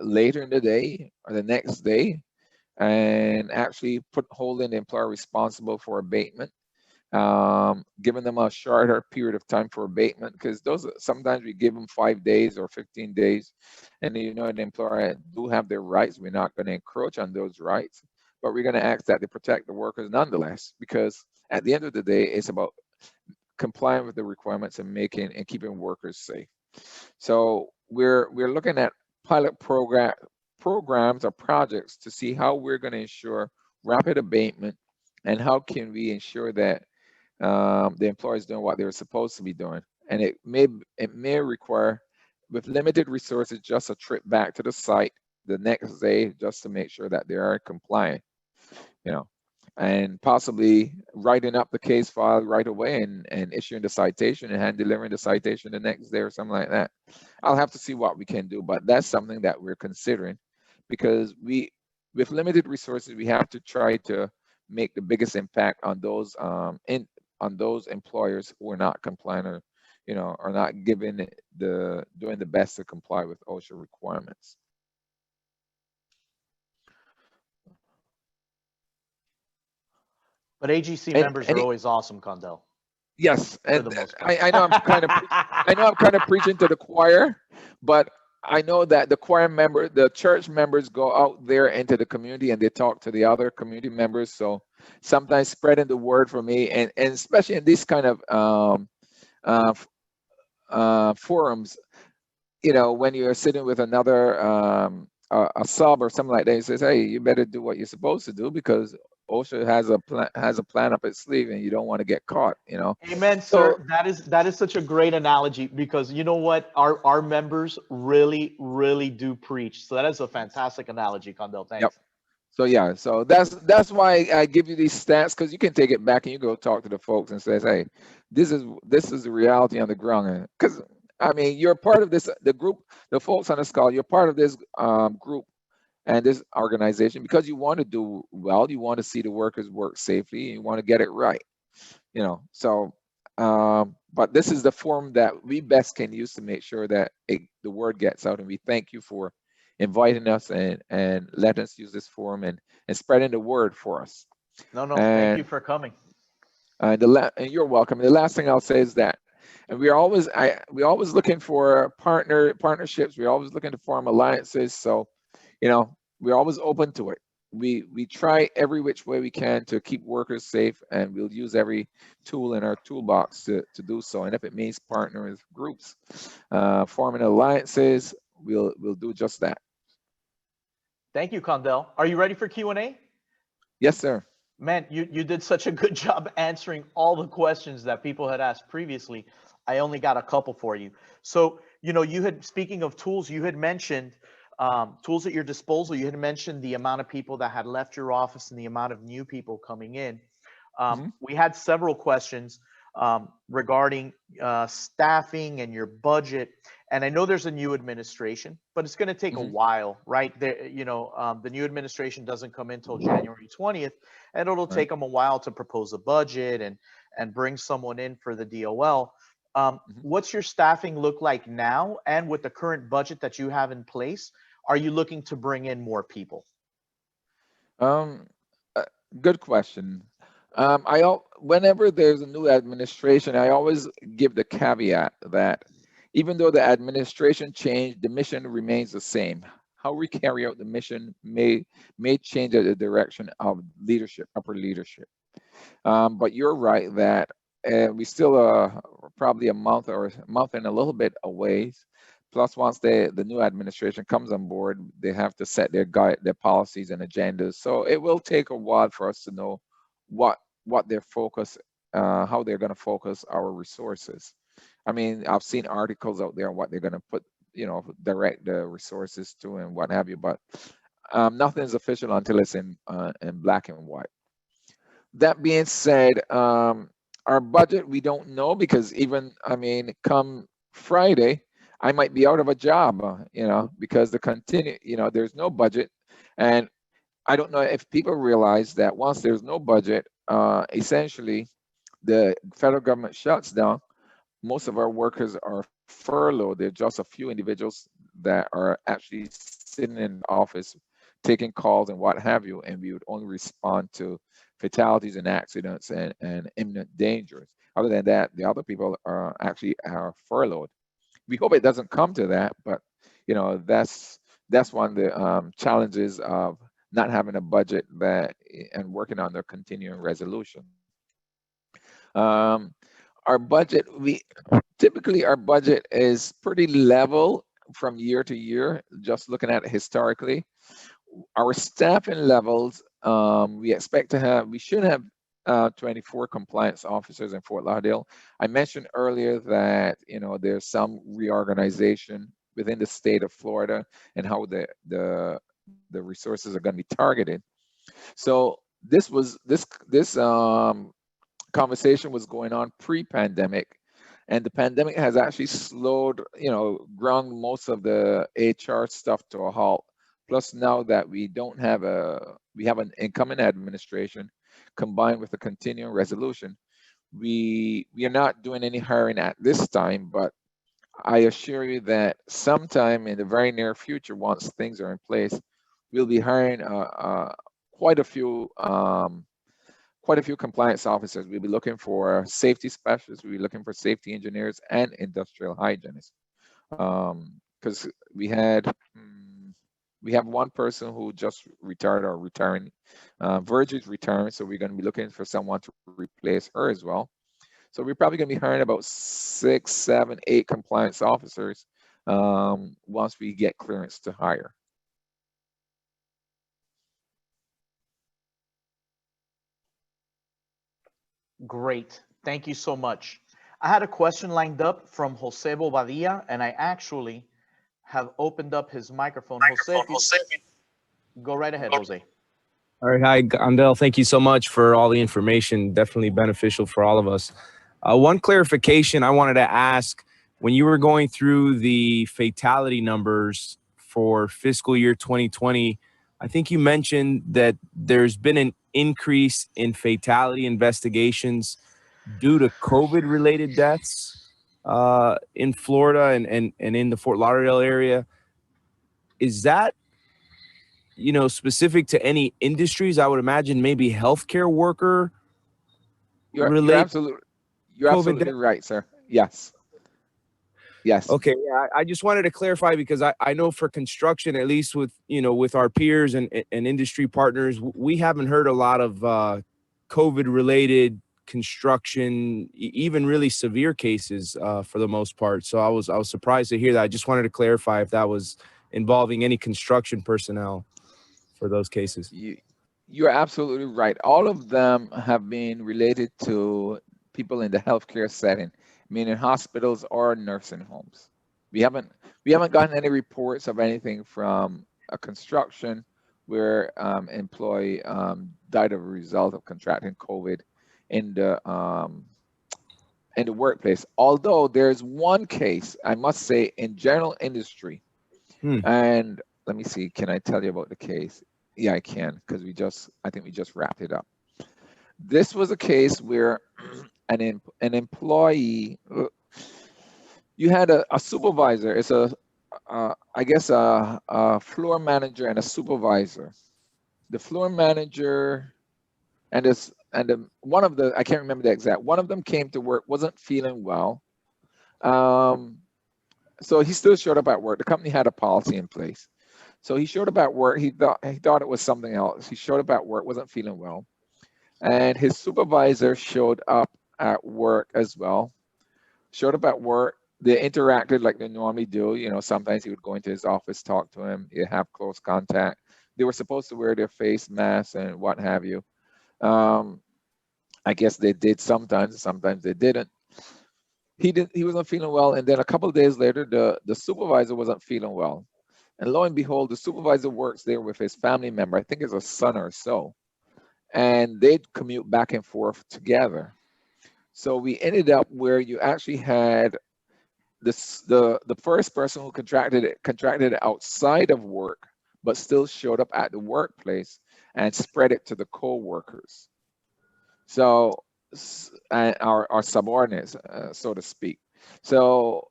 later in the day or the next day, and actually holding the employer responsible for abatement, giving them a shorter period of time for abatement, because sometimes we give them 5 days or 15 days, and you know, the employer do have their rights. We're not going to encroach on those rights, but we're going to ask that they protect the workers nonetheless, because at the end of the day, it's about complying with the requirements and keeping workers safe. So we're looking at pilot programs or projects to see how we're going to ensure rapid abatement, and how can we ensure that the employer is doing what they're supposed to be doing. And it may require, with limited resources, just a trip back to the site the next day, just to make sure that they are compliant, you know, and possibly writing up the case file right away and issuing the citation and hand delivering the citation the next day or something like that. I'll have to see what we can do, but that's something that we're considering, because with limited resources, we have to try to make the biggest impact on those on those employers who are not compliant, or are not doing the best to comply with OSHA requirements. But AGC And members are always awesome, Condell. yes, For and the most part. I know I'm kind of preaching to the choir, but I know that the church members go out there into the community and they talk to the other community members. So sometimes spreading the word for me, and especially in these kind of forums, when you're sitting with another a sub or something like that, he says, hey, you better do what you're supposed to do, because OSHA has a plan up its sleeve, and you don't want to get caught. Amen, So sir. That is such a great analogy, because you know what, our members really do preach. So that is a fantastic analogy, Condell. Thanks. yep. So yeah, so that's why I give you these stats, because you can take it back and you go talk to the folks and says, hey, this is the reality on the ground. Because I mean, you're part of this, the group, the folks on this call, you're part of this group and this organization because you want to do well, you want to see the workers work safely, you want to get it right. So but this is the forum that we best can use to make sure that the word gets out, and we thank you for inviting us and letting us use this forum and spreading the word for us. No, thank you for coming. And you're welcome. The last thing I'll say is that, and we're always looking for partnerships. We're always looking to form alliances. So, we're always open to it. We try every which way we can to keep workers safe, and we'll use every tool in our toolbox to do so. And if it means partnering with groups, forming alliances, we'll do just that. Thank you, Condell. Are you ready for Q&A? Yes, sir. Man, you did such a good job answering all the questions that people had asked previously. I only got a couple for you. So, speaking of tools, you had mentioned tools at your disposal. You had mentioned the amount of people that had left your office and the amount of new people coming in. We had several questions regarding staffing and your budget. And I know there's a new administration, but it's going to take a while, right? The new administration doesn't come in until January 20th, and it'll take them a while to propose a budget and bring someone in for the DOL. What's your staffing look like now? And with the current budget that you have in place, are you looking to bring in more people? Good question. Whenever there's a new administration, I always give the caveat that even though the administration changed, the mission remains the same. How we carry out the mission may change at the direction of leadership, upper leadership. But you're right that we still probably a month and a little bit away. Plus, once the new administration comes on board, they have to set their policies and agendas. So it will take a while for us to know what their focus, how they're going to focus our resources. I mean, I've seen articles out there on what they're going to put, direct the resources to and what have you, but nothing is official until it's in black and white. That being said, our budget, we don't know, because come Friday, I might be out of a job, because there's no budget. And I don't know if people realize that once there's no budget, essentially the federal government shuts down. Most of our workers are furloughed. There are just a few individuals that are actually sitting in the office taking calls and what have you, and we would only respond to fatalities and accidents and imminent dangers. Other than that, the other people are furloughed. We hope it doesn't come to that, but that's one of the challenges of not having a budget and working on the continuing resolution. Our budget, typically our budget is pretty level from year to year, just looking at it historically. Our staffing levels, we should have 24 compliance officers in Fort Lauderdale. I mentioned earlier that there's some reorganization within the state of Florida and how the resources are going to be targeted. So this conversation was going on pre-pandemic, and the pandemic has actually ground most of the HR stuff to a halt Plus now that we have an incoming administration combined with a continuing resolution, we are not doing any hiring at this time, but I assure you that sometime in the very near future, once things are in place, we'll be hiring quite a few compliance officers. We'll be looking for safety specialists. We'll be looking for safety engineers and industrial hygienists. Because we have one person who just retired or retiring. Virgil's retiring, so we're going to be looking for someone to replace her as well. So we're probably going to be hiring about 6, 7, 8 compliance officers once we get clearance to hire. Great. Thank you so much. I had a question lined up from Jose Bobadilla, and I actually have opened up his microphone. Jose, go right ahead, Jose. All right. Hi, Condell. Thank you so much for all the information. Definitely beneficial for all of us. One clarification I wanted to ask, when you were going through the fatality numbers for fiscal year 2020, I think you mentioned that there's been an increase in fatality investigations due to COVID-related deaths in Florida and in the Fort Lauderdale area. Is that, specific to any industries? I would imagine maybe healthcare worker. You're absolutely right, sir. Yes. Okay. Yeah, I just wanted to clarify because I know for construction, at least with our peers and industry partners, we haven't heard a lot of COVID-related construction, even really severe cases for the most part. So I was surprised to hear that. I just wanted to clarify if that was involving any construction personnel for those cases. You're absolutely right. All of them have been related to people in the healthcare setting, meaning hospitals or nursing homes. We haven't gotten any reports of anything from a construction where employee died of a result of contracting COVID in the workplace. Although there's one case, I must say, in general industry, and let me see, can I tell you about the case? Yeah, I can, because I think we just wrapped it up. This was a case where an employee, you had a supervisor. It's I guess a floor manager and a supervisor. The floor manager and one of the, I can't remember the exact, one of them came to work, wasn't feeling well. So he still showed up at work. The company had a policy in place. So he showed up at work. He thought it was something else. He showed up at work, wasn't feeling well. And his supervisor showed up at work as well. Showed up at work. They interacted like they normally do. Sometimes he would go into his office, talk to him, he'd have close contact. They were supposed to wear their face masks and what have you. I guess they did sometimes they didn't. He wasn't feeling well. And then a couple of days later, the supervisor wasn't feeling well. And lo and behold, the supervisor works there with his family member. I think it's a son or so. And they'd commute back and forth together. So we ended up where you actually had the first person who contracted it outside of work, but still showed up at the workplace and spread it to the co-workers. So, and our subordinates, so to speak. So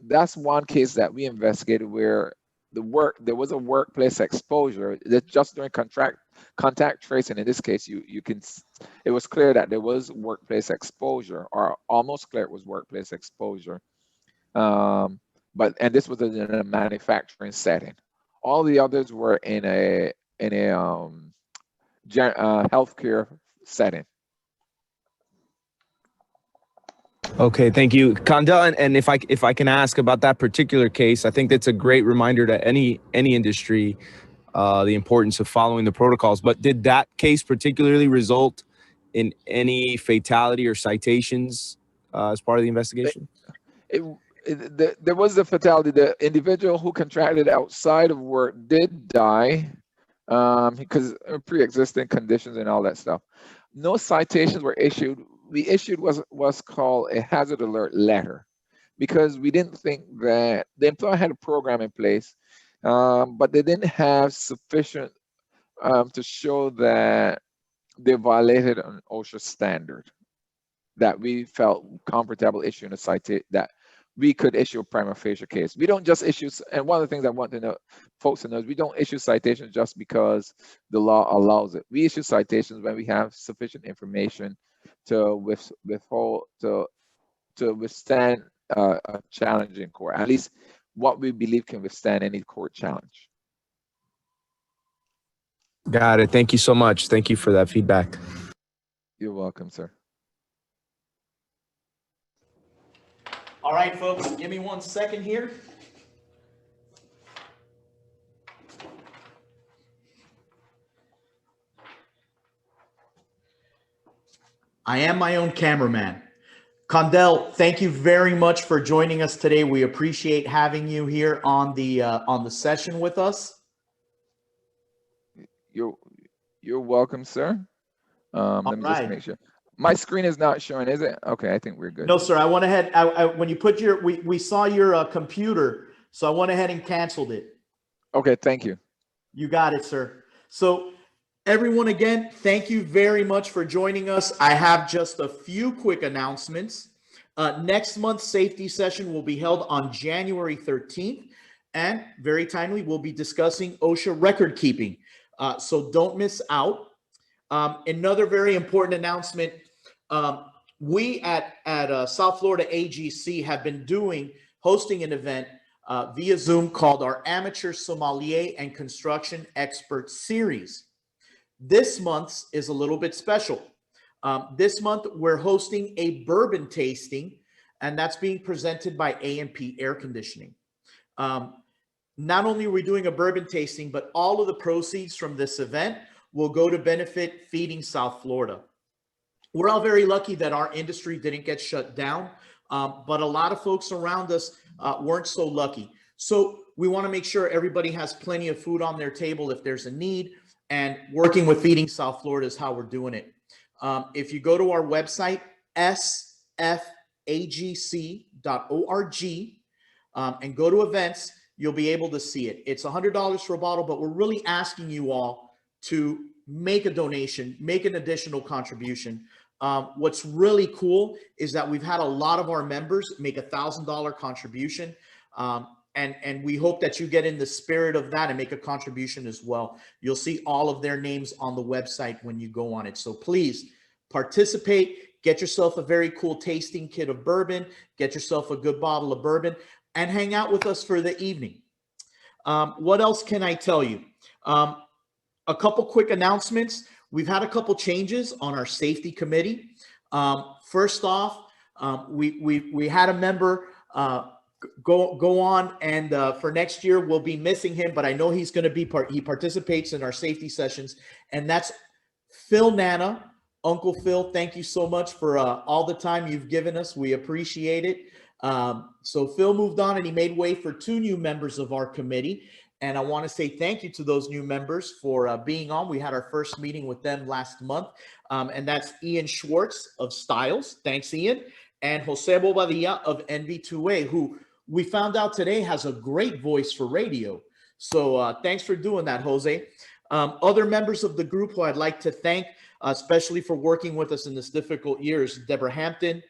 that's one case that we investigated where there was a workplace exposure that just during contact tracing. In this case, it was clear that there was workplace exposure, or almost clear it was workplace exposure. And this was in a manufacturing setting. All the others were in a healthcare setting. Okay, thank you, Condell. And if I can ask about that particular case, I think that's a great reminder to any industry, the importance of following the protocols. But did that case particularly result in any fatality or citations as part of the investigation? There was the fatality. The individual who contracted outside of work did die because of pre-existing conditions and all that stuff. No citations were issued. We issued was called a hazard alert letter because we didn't think that the employer had a program in place. but they didn't have sufficient to show that they violated an OSHA standard that we felt comfortable issuing a citation, that we could issue a prima facie case. We don't just issue, and one of the things I want to know, folks to know, is we don't issue citations just because the law allows it. We issue citations when we have sufficient information to withstand a challenge in court, at least what we believe can withstand any court challenge. Got it. Thank you so much. Thank you for that feedback. You're welcome, sir. All right, folks, give me 1 second here. I am my own cameraman. Condell, thank you very much for joining us today. We appreciate having you here on the session with us. You're welcome, sir. Let me just make sure. My screen is not showing, is it? Okay, I think we're good. No, sir. I went ahead. When you put your, we saw your computer, so I went ahead and canceled it. Okay, thank you. You got it, sir. So everyone, again, thank you very much for joining us. I have just a few quick announcements. Next month's safety session will be held on January 13th. And very timely, we'll be discussing OSHA record keeping. So don't miss out. Another very important announcement. We at South Florida AGC have been hosting an event via Zoom called our Amateur Sommelier and Construction Expert Series. This month's is a little bit special. This month, we're hosting a bourbon tasting, and that's being presented by A&P Air Conditioning. Not only are we doing a bourbon tasting, but all of the proceeds from this event will go to benefit Feeding South Florida. We're all very lucky that our industry didn't get shut down, but a lot of folks around us weren't so lucky. So we want to make sure everybody has plenty of food on their table if there's a need, and working with Feeding South Florida is how we're doing it. If you go to our website, sfagc.org, and go to events, you'll be able to see it. It's $100 for a bottle, but we're really asking you all to make a donation, make an additional contribution. What's really cool is that we've had a lot of our members make $1,000 contribution. And we hope that you get in the spirit of that and make a contribution as well. You'll see all of their names on the website when you go on it. So please participate, get yourself a very cool tasting kit of bourbon, get yourself a good bottle of bourbon, and hang out with us for the evening. What else can I tell you? A couple quick announcements. We've had a couple changes on our safety committee. First off, we had a member go on, and for next year we'll be missing him, but I know he's going to be he participates in our safety sessions, and that's Phil Nana. Uncle Phil, thank you so much for all the time you've given us. We appreciate it. So Phil moved on and he made way for 2 new members of our committee. And I want to say thank you to those new members for being on. We had our first meeting with them last month. And that's Ian Schwartz of Styles. Thanks, Ian. And Jose Bobadilla of NV2A, who we found out today has a great voice for radio. So thanks for doing that, Jose. Other members of the group who I'd like to thank, especially for working with us in this difficult year, is Deborah Hampton,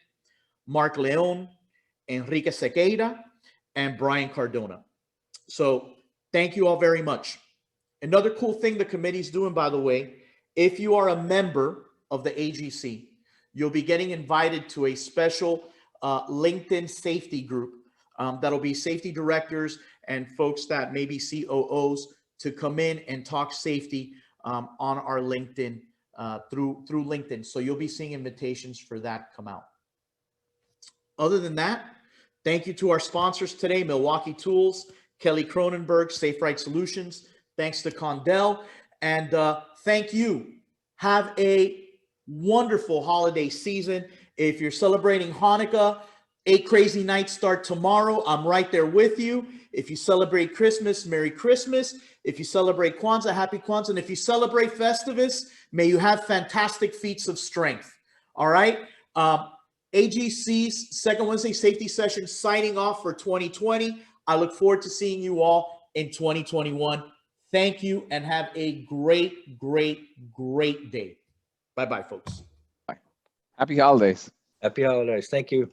Mark Leon, Enrique Sequeira, and Brian Cardona. So thank you all very much. Another cool thing the committee's doing, by the way, if you are a member of the AGC, you'll be getting invited to a special LinkedIn safety group that'll be safety directors and folks that may be COOs to come in and talk safety on our LinkedIn through LinkedIn. So you'll be seeing invitations for that come out. Other than that, thank you to our sponsors today, Milwaukee Tools, Kelly Cronenberg, Safe Right Solutions. Thanks to Condell. And thank you. Have a wonderful holiday season. If you're celebrating Hanukkah, 8 crazy nights start tomorrow. I'm right there with you. If you celebrate Christmas, Merry Christmas. If you celebrate Kwanzaa, Happy Kwanzaa. And if you celebrate Festivus, may you have fantastic feats of strength. All right. AGC's Second Wednesday Safety Session signing off for 2020. I look forward to seeing you all in 2021. Thank you and have a great, great, great day. Bye-bye, folks. Happy holidays. Happy holidays. Thank you.